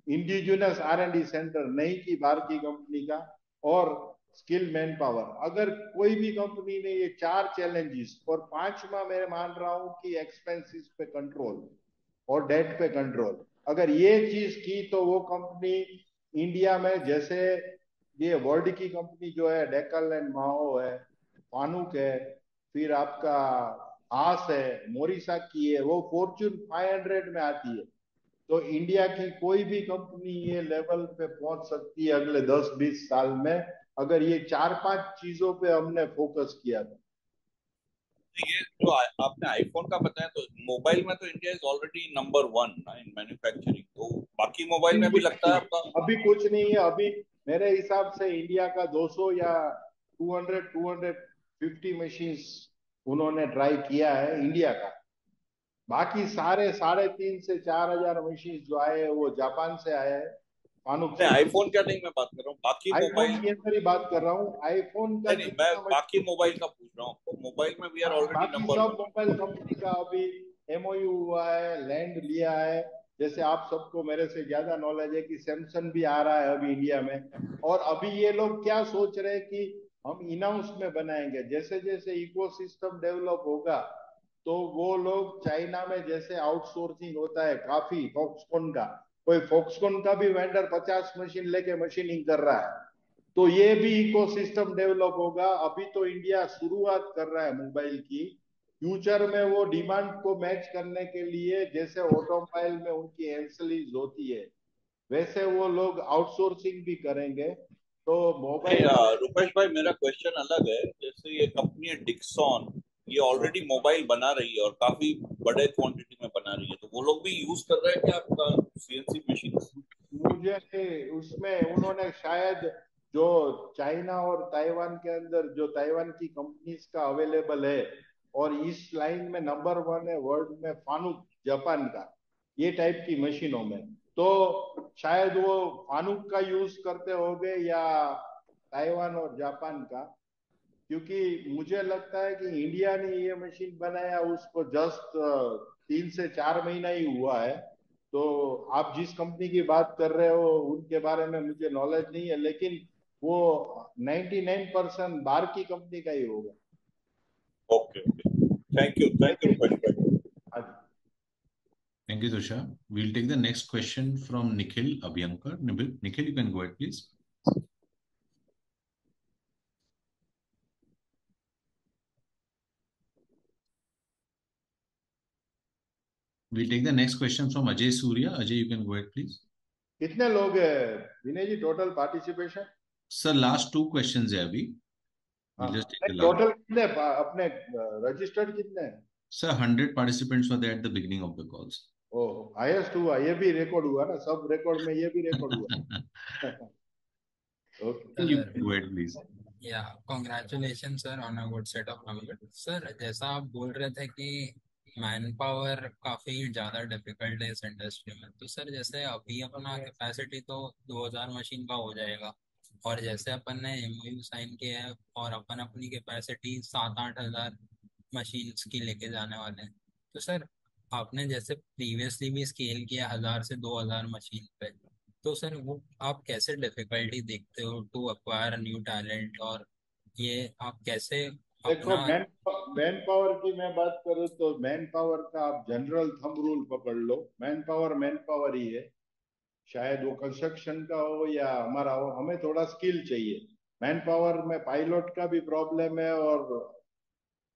indigenous R&D centre नहीं की बाहर की कंपनी का, और स्किल मैन पावर। अगर कोई भी कंपनी ने ये 4 चैलेंजेस, और 5वां मैं मान रहा हूं कि एक्सपेंसेस पे कंट्रोल, और डेट पे कंट्रोल। अगर ये चीज की तो वो कंपनी इंडिया में, जैसे ये वर्ल्ड की कंपनी जो है डेकल एंड माओ है, फानुक है, फिर आपका आस है, मोरिसा की है, वो फॉर्च्यून 500 में आती है। तो इंडिया की कोई भी कंपनी ये लेवल पे पहुंच सकती है अगले 10-20 साल में, अगर ये 4-5 चीजों पे हमने फोकस किया था। ये जो आपने आईफोन का बताया, तो मोबाइल में तो India is already number 1 in manufacturing, तो बाकी मोबाइल में भी लगता है आपका? अभी कुछ नहीं है। अभी मेरे हिसाब से इंडिया का 200 या 250 मशीन्स उन्होंने ट्राई किया है इंडिया का। बाकी सारे 3,500 से 4,000 मशीन जो आए हैं वो जापान से आए हैं, फानुक से। आईफोन क्या नहीं, मैं बात कर रहा हूँ बाकी आईफोन मोबाइल। की अंदर ही बात कर रहा हूँ। आईफोन का नहीं, मैं बाकी मोबाइल का पूछ रहा हूँ आपको। मोबाइल में वी आर ऑलरेडी बाकी नंबर सब मोबाइल कंपनी का अभी एमओयू हुआ है, लैंड लिया है। जैसे आप सबको मेरे से ज्यादा नॉलेज है कि सैमसंग भी आ रहा है अभी इंडिया में। और अभी ये लोग क्या सोच रहे हैं कि हम इन हाउस में बनाएंगे। जैसे जैसे इकोसिस्टम डेवलप होगा तो वो लोग चाइना में जैसे आउटसोर्सिंग होता है काफी, फॉक्सकॉन का, कोई फॉक्सकॉन का भी वेंडर 50 मशीन लेके मशीनिंग कर रहा है, तो ये भी इकोसिस्टम डेवलप होगा। अभी तो इंडिया शुरुआत कर रहा है मोबाइल की। फ्यूचर में वो डिमांड को मैच करने के लिए, जैसे ऑटोमोबाइल में उनकी एंसलीज होती है, वैसे वो लोग आउटसोर्सिंग भी करेंगे। तो मोबाइल रुपेश भाई, मेरा क्वेश्चन अलग है। जैसे ये कंपनी है डिक्सॉन, ये ऑलरेडी मोबाइल बना रही है और काफी बड़े क्वांटिटी में बना रही है, तो वो लोग भी यूज कर रहे हैं क्या आपका सीएनसी मशीन? मुझे उसमें उन्होंने शायद जो चाइना और ताइवान के अंदर जो ताइवान की कंपनीज का अवेलेबल है, और इस लाइन में नंबर 1 है वर्ल्ड में फानुक जापान का, ये टाइप की मशीनों में, तो शायद वो फानुक का यूज करते होंगे या ताइवान और जापान का। क्योंकि मुझे लगता है कि इंडिया ने ये मशीन बनाया उसको जस्ट 3 से 4 महीना ही हुआ है। तो आप जिस कंपनी की बात कर रहे हो उनके बारे में मुझे नॉलेज नहीं है, लेकिन वो 99% बाहर की कंपनी का ही होगा। ओके, थैंक यू रुपेश भाई। Thank you, Tushar. We'll take the next question from Nikhil Abhyankar. Nikhil, you can go ahead, please. We'll take the next question from Ajay Surya. Ajay, you can go ahead, please. कितने लोग हैं विनय जी total participation? Sir, last 2 questions है अभी. We'll just take the last. Total कितने अपने रजिस्टर्ड कितने हैं? Sir, 100 participants were there at the beginning of the calls. Oh, highest हुआ, ये भी रिकॉर्ड हुआ ना, सब रिकॉर्ड में ये भी रिकॉर्ड हुआ। Okay, you can go ahead, please. Yeah, congratulations sir on a good set of numbers. Sir, जैसा आप बोल रहे थे कि मैन पावर काफी ज्यादा डिफिकल्ट है इस इंडस्ट्री में, तो सर जैसे अभी अपना कैपेसिटी तो 2000 मशीन का हो जाएगा, और जैसे अपन ने एमओयू साइन किया है और अपन अपनी कैपेसिटी 7-8 हजार मशीन की लेके जाने वाले हैं, तो सर आपने जैसे प्रीवियसली भी स्केल किया 1000 से 2000 मशीन पे, तो सर वो आप कैसे डिफिकल्टी देखते हो टू अक्वायर न्यू टैलेंट, और ये आप कैसे देखो, अपना मैन पावर की मैं बात करूं तो मैन पावर का आप जनरल थंब रूल पकड़ लो, मैन पावर ही है। शायद वो कंस्ट्रक्शन का हो या हमारा हो, हमें थोड़ा स्किल चाहिए। मैन पावर में पायलट का भी प्रॉब्लम है और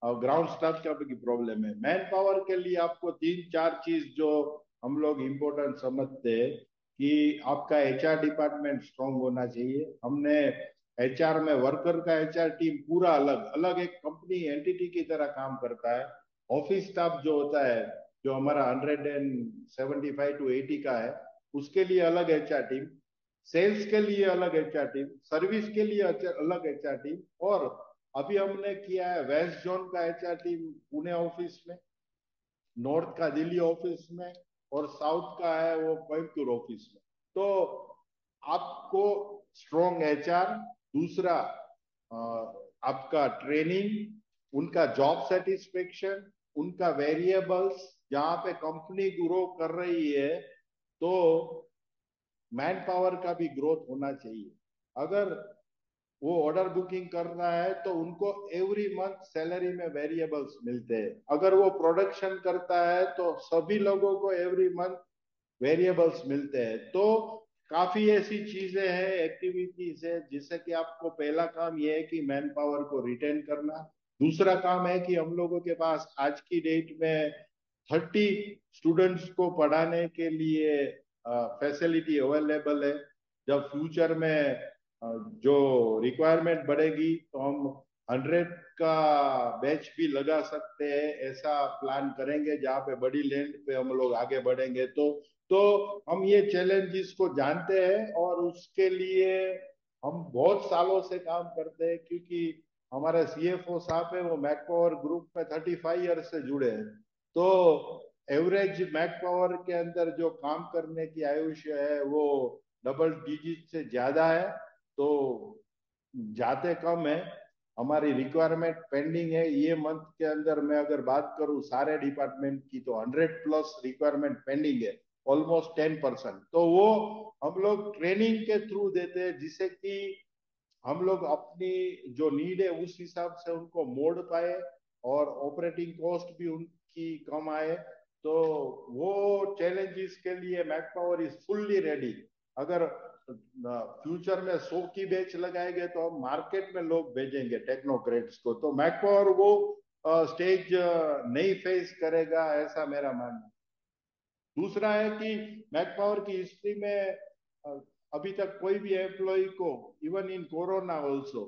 ग्राउंड स्टाफ का भी प्रॉब्लम है। मैन पावर के लिए आपको 3-4 चीज जो हम लोग इम्पोर्टेंट समझते हैं कि आपका एचआर डिपार्टमेंट स्ट्रांग होना चाहिए। हमने एचआर में वर्कर का एचआर टीम पूरा अलग अलग एक कंपनी एंटिटी की तरह काम करता है। ऑफिस स्टाफ जो होता है, जो हमारा 175 to 80 का है, उसके लिए अलग एचआर टीम, सेल्स के लिए अलग एचआर टीम, सर्विस के लिए अलग एचआर टीम, और अभी हमने किया है वेस्ट जोन का एचआर टीम पुणे ऑफिस में, नॉर्थ का दिल्ली ऑफिस में, और साउथ का है वो कोयम्बटूर ऑफिस में। तो आपको स्ट्रॉन्ग एचआर, दूसरा आपका ट्रेनिंग, उनका जॉब सेटिस्फेक्शन, उनका वेरिएबल्स, जहां पे कंपनी ग्रो कर रही है तो मैन पावर का भी ग्रोथ होना चाहिए। अगर वो ऑर्डर बुकिंग कर रहा है तो उनको एवरी मंथ सैलरी में वेरिएबल्स मिलते हैं। अगर वो प्रोडक्शन करता है तो सभी लोगों को एवरी मंथ वेरिएबल्स मिलते हैं। तो काफी ऐसी चीजें हैं, एक्टिविटीज है, जिससे कि आपको पहला काम ये है कि मैन पावर को रिटेन करना। दूसरा काम है कि हम लोगों के पास आज की डेट में 30 स्टूडेंट्स को पढ़ाने के लिए फैसिलिटी अवेलेबल है। जब फ्यूचर में जो रिक्वायरमेंट बढ़ेगी तो हम 100 का बैच भी लगा सकते हैं। ऐसा प्लान करेंगे जहाँ पे बड़ी लैंड पे हम लोग आगे बढ़ेंगे। तो हम ये चैलेंजेस को जानते हैं और उसके लिए हम बहुत सालों से काम करते हैं, क्योंकि हमारे सीएफओ साहब है वो मैक पावर ग्रुप में 35 ईयर से जुड़े हैं। तो एवरेज मैक पावर के अंदर जो काम करने की आयुष्य है वो डबल डिजिट से ज्यादा है। तो जाते कम है, हमारी रिक्वायरमेंट पेंडिंग है। ये मंथ के अंदर मैं अगर बात करूं सारे डिपार्टमेंट की तो 100+ रिक्वायरमेंट पेंडिंग है, ऑलमोस्ट 10%। तो वो हम लोग ट्रेनिंग के थ्रू देते हैं, जिससे कि हम लोग अपनी जो नीड है उस हिसाब से उनको मोड़ पाए और ऑपरेटिंग कॉस्ट भी उनकी कम आए। तो वो चैलेंजेस के लिए Mac Power is fully ready. अगर फ्यूचर में 100 की बैच लगाएंगे तो हम मार्केट में लोग भेजेंगे टेक्नोक्रेट्स को, तो मैक पावर वो स्टेज नहीं फेस करेगा, ऐसा मेरा मानना है। दूसरा है कि मैक पावर की हिस्ट्री में अभी तक कोई भी एम्प्लॉय को, इवन इन कोरोना ऑल्सो,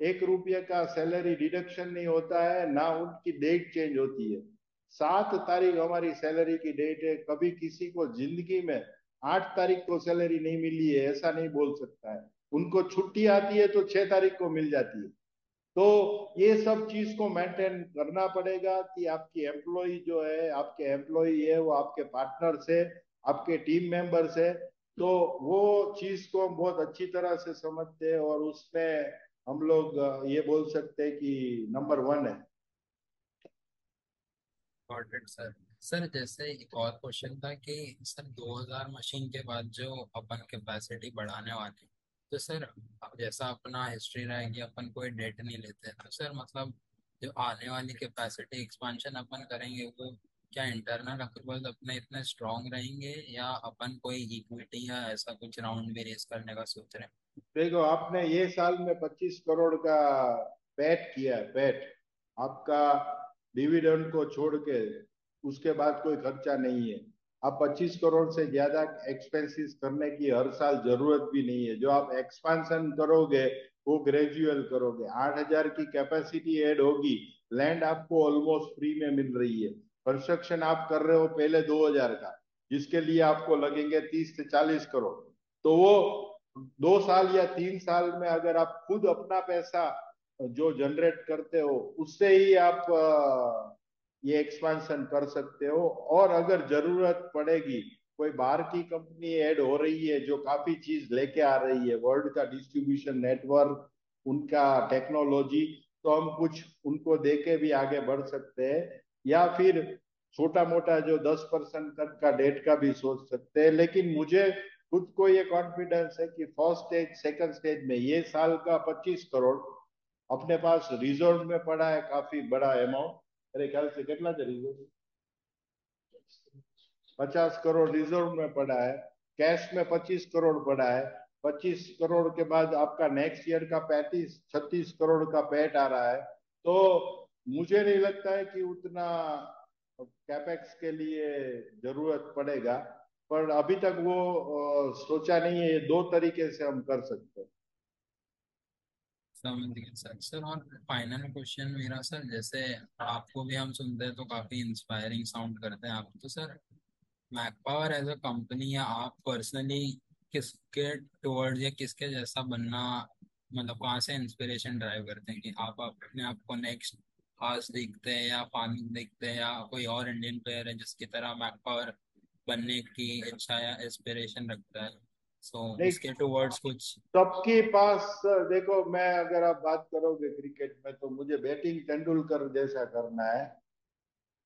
1 रुपये का सैलरी डिडक्शन नहीं होता है, ना उनकी डेट चेंज होती है। 7 तारीख हमारी सैलरी की डेट है। कभी किसी को जिंदगी में 8 तारीख को सैलरी नहीं मिली है ऐसा नहीं बोल सकता है। उनको छुट्टी आती है तो 6 तारीख को मिल जाती है। तो ये सब चीज को मेंटेन करना पड़ेगा कि आपकी एम्प्लॉय जो है, आपके एम्प्लॉय है वो आपके पार्टनर से, आपके टीम मेंबर से। तो वो चीज को हम बहुत अच्छी तरह से समझते हैं और उसमें हम लोग ये बोल सकते हैं कि नंबर 1 है। Got it sir. सर जैसे एक और क्वेश्चन था कि सर 2000 मशीन के बाद जो अपन कैपेसिटी बढ़ाने वाले हैं, तो सर अब जैसा अपना हिस्ट्री रहा है कि अपन कोई डेट नहीं लेते, तो सर मतलब जो आने वाली कैपेसिटी एक्सपांशन अपन करेंगे वो क्या इंटरनल अप्रूवल अपने इतने स्ट्रांग रहेंगे या अपन कोई इक्विटी या ऐसा कुछ राउंड भी रेस करने का सोच रहे हैं? देखो, आपने ये साल में 25 करोड़ का पैट किया है, पैट आपका, डिविडेंड को छोड़ के उसके बाद कोई खर्चा नहीं है। आप 25 करोड़ से ज्यादा एक्सपेंसेस करने की हर साल जरूरत भी नहीं है। जो आप एक्सपांशन करोगे वो ग्रेजुअल करोगे। 8,000 की कैपेसिटी ऐड होगी, लैंड आपको ऑलमोस्ट फ्री में मिल रही है। कंस्ट्रक्शन आप कर रहे हो पहले 2,000 का, जिसके लिए आपको लगेंगे 30 से 40 करोड़। तो वो 2 साल या 3 साल में अगर आप खुद अपना पैसा जो जनरेट करते हो उससे ही आप ये एक्सपांशन कर सकते हो। और अगर जरूरत पड़ेगी, कोई बाहर की कंपनी ऐड हो रही है जो काफी चीज लेके आ रही है, वर्ल्ड का डिस्ट्रीब्यूशन नेटवर्क, उनका टेक्नोलॉजी, तो हम कुछ उनको देके भी आगे बढ़ सकते हैं। या फिर छोटा मोटा जो 10% तक का डेट का भी सोच सकते हैं। लेकिन मुझे खुद को ये कॉन्फिडेंस है कि फर्स्ट स्टेज सेकंड स्टेज में ये साल का 25 करोड़ अपने पास रिजर्व में पड़ा है, काफी बड़ा अमाउंट। मेरे ख्याल से कितना था रिजर्व, 50 करोड़ रिजर्व में पड़ा है। कैश में 25 करोड़ पड़ा है। 25 करोड़ के बाद आपका नेक्स्ट ईयर का 35-36 करोड़ का पैट आ रहा है। तो मुझे नहीं लगता है कि उतना कैपेक्स के लिए जरूरत पड़ेगा। पर अभी तक वो सोचा नहीं है। ये 2 तरीके से हम कर सकते हैं। समझ गया सर। सर और फाइनल क्वेश्चन मेरा सर, जैसे आपको भी हम सुनते हैं तो काफी इंस्पायरिंग साउंड करते हैं आप, तो sir Mac Power as a company या आप पर्सनली किसके टुवर्ड्स या किसके जैसा बनना, मतलब कहाँ से इंस्पिरेशन ड्राइव करते हैं कि आप अपने आप को नेक्स्ट आज देखते हैं या पानी देखते हैं, या कोई और इंडियन प्लेयर है जिसकी तरह मैक पावर बनने की इच्छा या एस्पिरेशन रखता है, सो नहीं, उसके टुवर्ड्स कुछ? सबके पास देखो, मैं अगर आप बात करोगे क्रिकेट में तो मुझे बैटिंग तेंदुलकर जैसा करना है,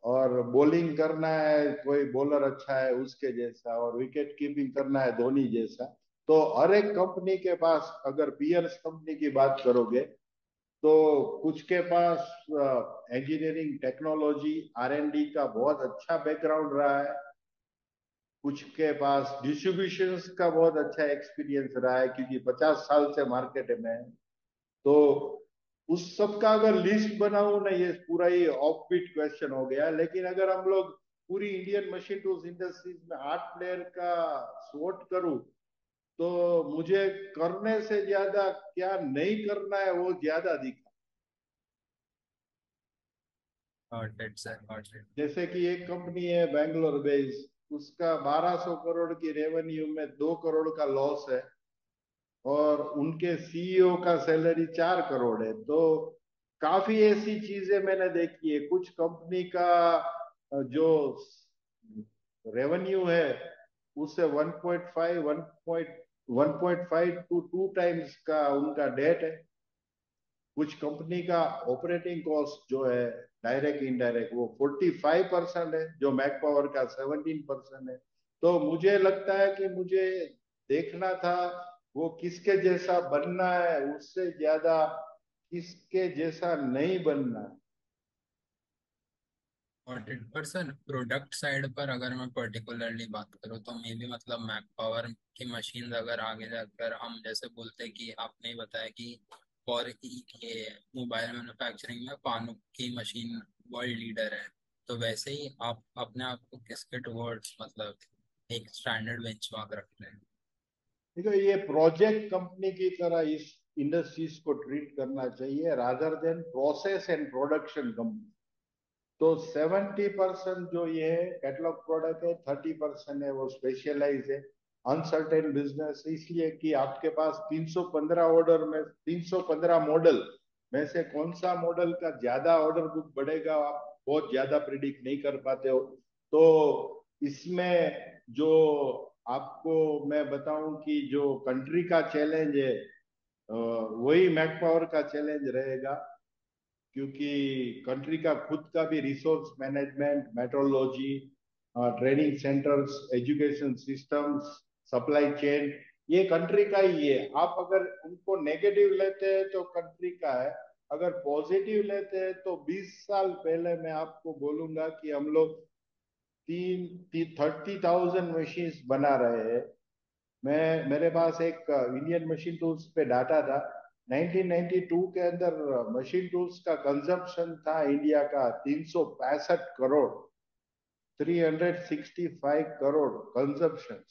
और बॉलिंग करना है कोई बॉलर अच्छा है उसके जैसा, और विकेट कीपिंग करना है धोनी जैसा। तो हर एक कंपनी के पास, अगर पियर्स कंपनी की बात करोगे तो कुछ के पास इंजीनियरिंग टेक्नोलॉजी R&D का बहुत अच्छा बैकग्राउंड रहा है, कुछ के पास डिस्ट्रीब्यूशन का बहुत अच्छा एक्सपीरियंस रहा है क्योंकि 50 साल से मार्केट में है। तो उस सब का अगर लिस्ट बनाऊं ना, ये पूरा ही ऑफ बीट क्वेश्चन हो गया, लेकिन अगर हम लोग पूरी इंडियन मशीन टूल्स इंडस्ट्रीज में 8 प्लेयर का सॉर्ट करूं तो मुझे करने से ज्यादा क्या नहीं करना है वो ज्यादा दिखा। जैसे कि एक कंपनी है बेंगलोर बेस्ड, उसका 1200 करोड़ की रेवेन्यू में 2 करोड़ का लॉस है और उनके CEO का सैलरी 4 करोड़ है। तो काफी ऐसी चीजें मैंने देखी है, कुछ कंपनी का जो रेवेन्यू है उससे 1.5 टू 2 टाइम्स का उनका डेट है। कुछ कंपनी का ऑपरेटिंग कॉस्ट जो है डायरेक्ट इनडायरेक्ट वो 45% है, जो मैक पावर का 17% है। तो मुझे लगता है कि मुझे देखना था वो किसके जैसा बनना है, उससे ज्यादा किसके जैसा नहीं बनना है। पर सर प्रोडक्ट साइड पर अगर मैं पर्टिकुलरली बात करूँ तो मे भी मतलब मैक पावर की मशीन अगर आगे जाकर हम जैसे बोलते हैं कि आपने ही बताया कि और ये मोबाइल मैन्युफैक्चरिंग में पानुक की मशीन वर्ल्ड लीडर है, तो वैसे ही आप अपने आप को किसके टुवर्ड्स मतलब एक स्टैंडर्ड बेंचमार्क रख रहे हैं? देखो, ये प्रोजेक्ट कंपनी की तरह इस इंडस्ट्रीज को ट्रीट करना चाहिए rather than process and production company. तो 70% जो ये है कैटलॉग प्रोडक्ट है, 30% है वो स्पेशलाइज है, अनसर्टेन बिजनेस, इसलिए कि आपके पास 315 ऑर्डर में 315 मॉडल में से कौन सा मॉडल का ज्यादा ऑर्डर बुक बढ़ेगा आप बहुत ज्यादा प्रिडिक्ट नहीं कर पाते हो। तो इसमें जो आपको मैं बताऊं कि जो कंट्री का चैलेंज है वही मैक पावर का चैलेंज रहेगा, क्योंकि कंट्री का खुद का भी resource management, metrology, training centres, education systems, supply chain, ये कंट्री का ही है। आप अगर उनको नेगेटिव लेते हैं तो कंट्री का है, अगर पॉजिटिव लेते हैं तो 20 साल पहले मैं आपको बोलूंगा कि हम लोग 30,000 मशीन्स बना रहे हैं। मेरे पास एक इंडियन मशीन टूल्स पे डाटा था, 1992 के अंदर मशीन टूल्स का कंजप्शन था इंडिया का 365 करोड़, 365 करोड़ कंजप्शन,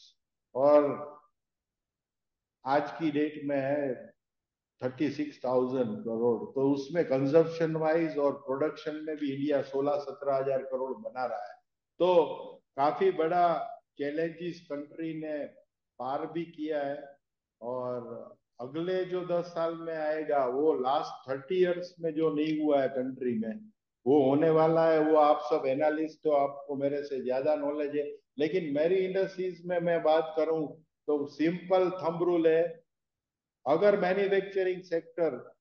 और आज की डेट में है 36,000 करोड़। तो उसमें कंजप्शन वाइज और प्रोडक्शन में भी इंडिया 16-17 हजार करोड़ बना रहा है। तो काफी बड़ा चैलेंजेस कंट्री ने पार भी किया है, और अगले जो 10 साल में आएगा वो लास्ट 30 इयर्स में जो नहीं हुआ है कंट्री में वो होने वाला है। वो आप सब एनालिस्ट तो आपको मेरे से ज्यादा नॉलेज है, लेकिन मेरी इंडस्ट्रीज में मैं बात करूं तो सिंपल थंब रूल है, अगर मैन्युफैक्चरिंग सेक्टर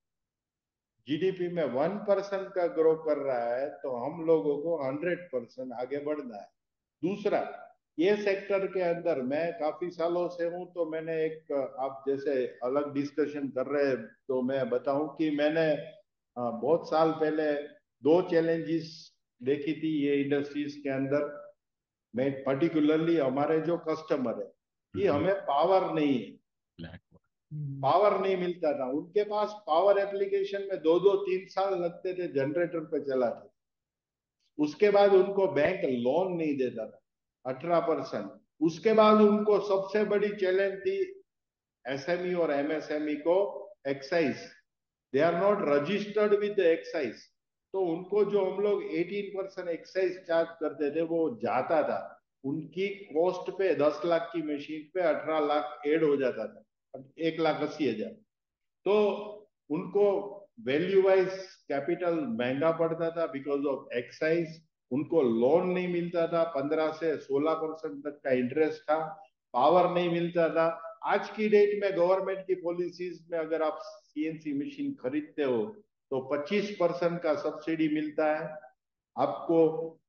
GDP में 1% का ग्रो कर रहा है तो हम लोगों को 100% आगे बढ़ना है। दूसरा, ये सेक्टर के अंदर मैं काफी सालों से हूं, तो मैंने एक, आप जैसे अलग डिस्कशन कर रहे हैं तो मैं बताऊं कि मैंने बहुत साल पहले 2 चैलेंजेस देखी थी ये इंडस्ट्रीज के अंदर। मैं पर्टिकुलरली हमारे जो कस्टमर है कि हमें पावर नहीं है, पावर नहीं मिलता था, उनके पास पावर एप्लीकेशन में 2-2 3 साल लगते थे जनरेटर पे चलाते, उसके बाद उनको बैंक लोन नहीं देता था 18%। उसके बाद उनको सबसे बड़ी चैलेंज थी SME और MSME को excise, they are not registered with excise. तो उनको जो हम लोग 18% एक्साइज चार्ज करते थे वो जाता था, उनकी कॉस्ट पे 10 लाख की मशीन पे 18 लाख ऐड हो जाता था, 1,80,000। तो उनको वैल्यू वाइज कैपिटल महंगा पड़ता था बिकॉज ऑफ एक्साइज, उनको लोन नहीं मिलता था, 15 से 16% तक का इंटरेस्ट था, पावर नहीं मिलता था। आज की डेट में गवर्नमेंट की पॉलिसीज में अगर आप CNC मशीन खरीदते हो तो 25% का सब्सिडी मिलता है, आपको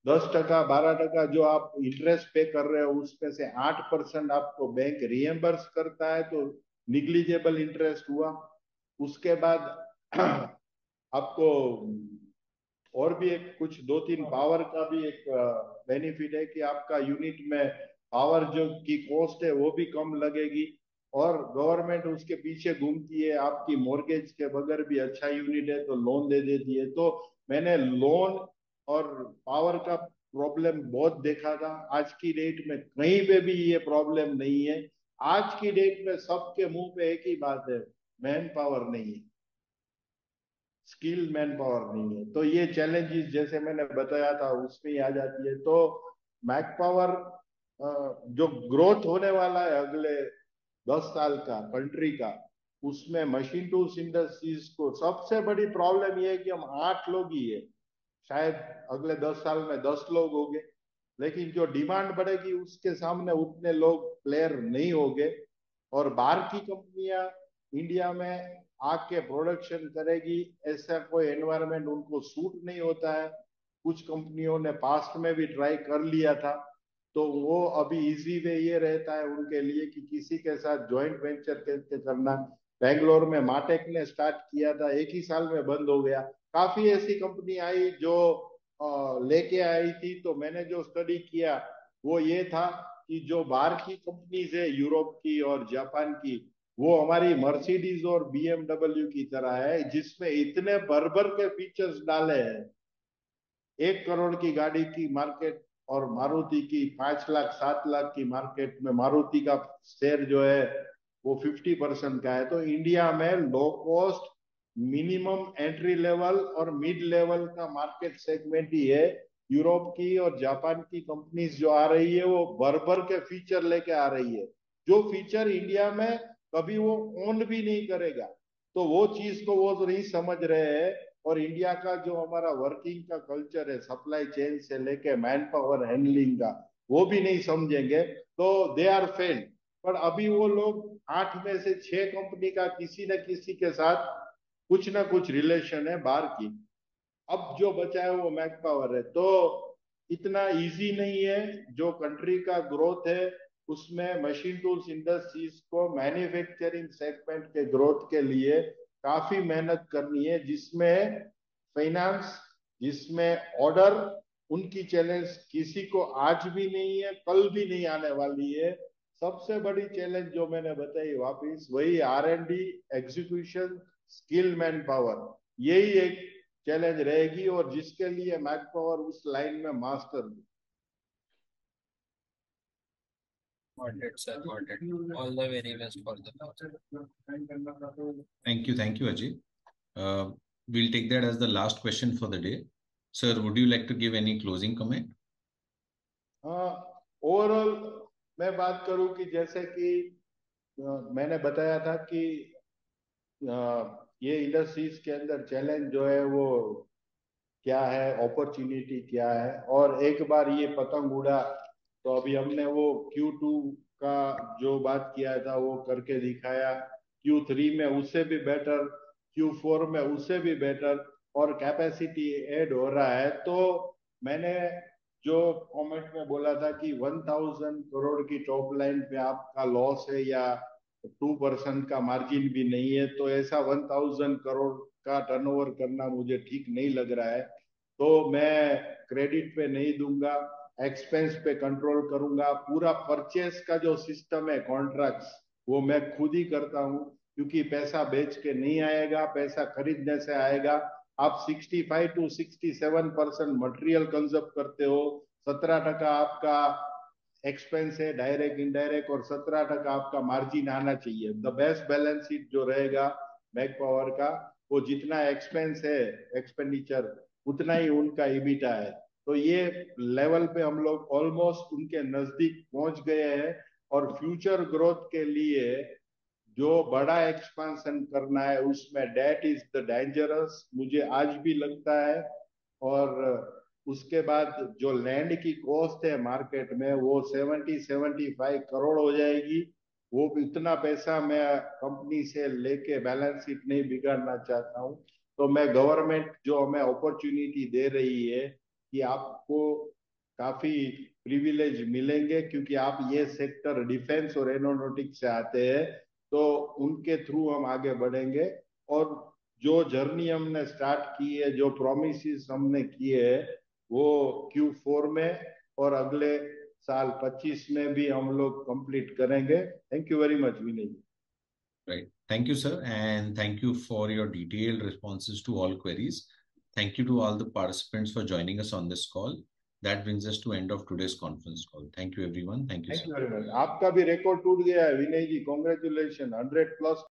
10%, 12% जो आप इंटरेस्ट पे कर रहे हो उसमें से 8% आपको बैंक रिएम्बर्स करता है, तो निग्लिजेबल इंटरेस्ट हुआ। उसके बाद आपको और भी एक कुछ 2-3 पावर का भी एक बेनिफिट है कि आपका यूनिट में पावर जो की कॉस्ट है वो भी कम लगेगी, और गवर्नमेंट उसके पीछे घूमती है, आपकी मॉर्गेज के बगैर भी अच्छा यूनिट है तो लोन दे देती है। तो मैंने लोन और पावर का प्रॉब्लम बहुत देखा था। आज की डेट में कहीं पे भी ये प्रॉब्लम नहीं है। आज की डेट में सबके मुंह पे एक ही बात है, मैन पावर नहीं है, स्किल मैन पावर नहीं है। तो ये चैलेंजेस जैसे मैंने बताया था उसमें ही आ जाती है। तो मैक पावर जो ग्रोथ होने वाला है अगले 10 साल का कंट्री का, उसमें मशीन टूल्स इंडस्ट्रीज को सबसे बड़ी प्रॉब्लम ये है कि हम 8 लोग ही है, शायद अगले 10 साल में 10 लोग होंगे, लेकिन जो डिमांड बढ़ेगी उसके सामने उतने लोग प्लेयर नहीं होंगे। और बाहर की कंपनियां इंडिया में आके प्रोडक्शन करेगी, ऐसा कोई एनवायरनमेंट उनको सूट नहीं होता है। कुछ कंपनियों ने पास्ट में भी ट्राई कर लिया था, तो वो अभी इजी वे ये रहता है उनके लिए कि किसी के साथ जॉइंट वेंचर कैसे करना। बेंगलोर में माटेक ने स्टार्ट किया था, एक ही साल में बंद हो गया। काफी ऐसी कंपनी आई जो लेके आई थी। तो मैंने जो स्टडी किया वो ये था कि जो बाहर की कंपनीज है यूरोप की और जापान की, वो हमारी मर्सिडीज और बीएमडब्ल्यू की तरह है, जिसमें इतने भर के फीचर्स डाले हैं। 1 करोड़ की गाड़ी की मार्केट और मारुति की 5 लाख 7 लाख की मार्केट में मारुति का शेयर जो है वो 50% का है। तो इंडिया में low cost, minimum entry level और मिड लेवल का मार्केट सेगमेंट ही है। यूरोप की और जापान की कंपनीज जो आ रही है वो भर के फीचर लेके आ रही है, जो फीचर इंडिया में कभी वो ओन भी नहीं करेगा। तो वो चीज को वो नहीं समझ रहे हैं। और इंडिया का जो हमारा वर्किंग का कल्चर है, सप्लाई चेन से लेके मैन पावर हैंडलिंग का, वो भी नहीं समझेंगे, तो दे आर फेल्ड। पर अभी वो लोग 8 में से 6 कंपनी का किसी न किसी के साथ कुछ ना कुछ रिलेशन है बाहर की। अब जो बचा है वो मैक पावर है। तो इतना इजी नहीं है। जो कंट्री का ग्रोथ है उसमें मशीन टूल्स इंडस्ट्रीज को मैन्युफैक्चरिंग सेगमेंट के ग्रोथ के लिए काफी मेहनत करनी है, जिसमें फाइनेंस, जिसमें ऑर्डर, उनकी चैलेंज किसी को आज भी नहीं है, कल भी नहीं आने वाली है। सबसे बड़ी चैलेंज जो मैंने बताई वापिस वही R&D, execution, skill, man power, यही एक चैलेंज रहेगी, और जिसके लिए मैक पावर उस लाइन में master. Got it, sir. Got it. All the very best for the future. Thank you, Ajay. We'll take that as the last question for the day. Sir, would you like to give any closing comment? हाँ, ओवरऑल मैं बात करूं कि जैसे कि मैंने बताया था कि ये इंडस्ट्रीज के अंदर चैलेंज जो है वो क्या है, अपॉर्चुनिटी क्या है। और एक बार ये पतंग उड़ा तो अभी हमने वो Q2 का जो बात किया था वो करके दिखाया, Q3 में उससे भी बेटर, Q4 में उससे भी बेटर, और कैपेसिटी ऐड हो रहा है। तो मैंने जो कमेंट में बोला था कि 1000 करोड़ की टॉप लाइन पे आपका लॉस है या 2% का मार्जिन भी नहीं है, तो ऐसा 1000 करोड़ का टर्नओवर करना मुझे ठीक नहीं लग रहा है। तो मैं क्रेडिट पे नहीं दूंगा, एक्सपेंस पे कंट्रोल करूंगा। पूरा परचेस का जो सिस्टम है, कॉन्ट्रैक्ट्स, वो मैं खुद ही करता हूँ, क्योंकि पैसा बेच के नहीं आएगा, पैसा खरीदने से आएगा। आप 65 to 67% मटेरियल कंजर्व करते हो, 17% आपका एक्सपेंस है डायरेक्ट इनडायरेक्ट, और 17% आपका मार्जिन आना चाहिए। द बेस्ट बैलेंस शीट जो रहेगा मैक पावर का, वो जितना एक्सपेंस है एक्सपेंडिचर उतना ही उनका ईबिटा है। तो ये लेवल पे हम लोग ऑलमोस्ट उनके नजदीक पहुंच गए हैं। और फ्यूचर ग्रोथ के लिए जो बड़ा एक्सपांशन करना है उसमें डेट इज द डेंजरस, मुझे आज भी लगता है। और उसके बाद जो लैंड की कॉस्ट है मार्केट में वो 70-75 करोड़ हो जाएगी। वो इतना पैसा मैं कंपनी से लेके बैलेंस शीट नहीं बिगाड़ना चाहता हूँ। तो मैं गवर्नमेंट जो हमें अपॉर्चुनिटी दे रही है कि आपको काफी प्रिविलेज मिलेंगे, क्योंकि आप ये सेक्टर डिफेंस और एरोनॉटिक्स से आते हैं, तो उनके थ्रू हम आगे बढ़ेंगे। और जो जर्नी हमने स्टार्ट की है, जो प्रोमिस हमने किए हैं, वो Q4 में और अगले साल 25 में भी हम लोग कंप्लीट करेंगे। Thank you very much Vinay ji. Right. Thank you, sir. And thank you for your detailed responses to all queries. Thank you to all the participants for joining us on this call. That brings us to end of today's conference call. Thank you, everyone. Thank you, thank sir. You very much. आपका भी रिकॉर्ड टूट गया है विनय जी, कॉन्ग्रेचुलेशन, 100+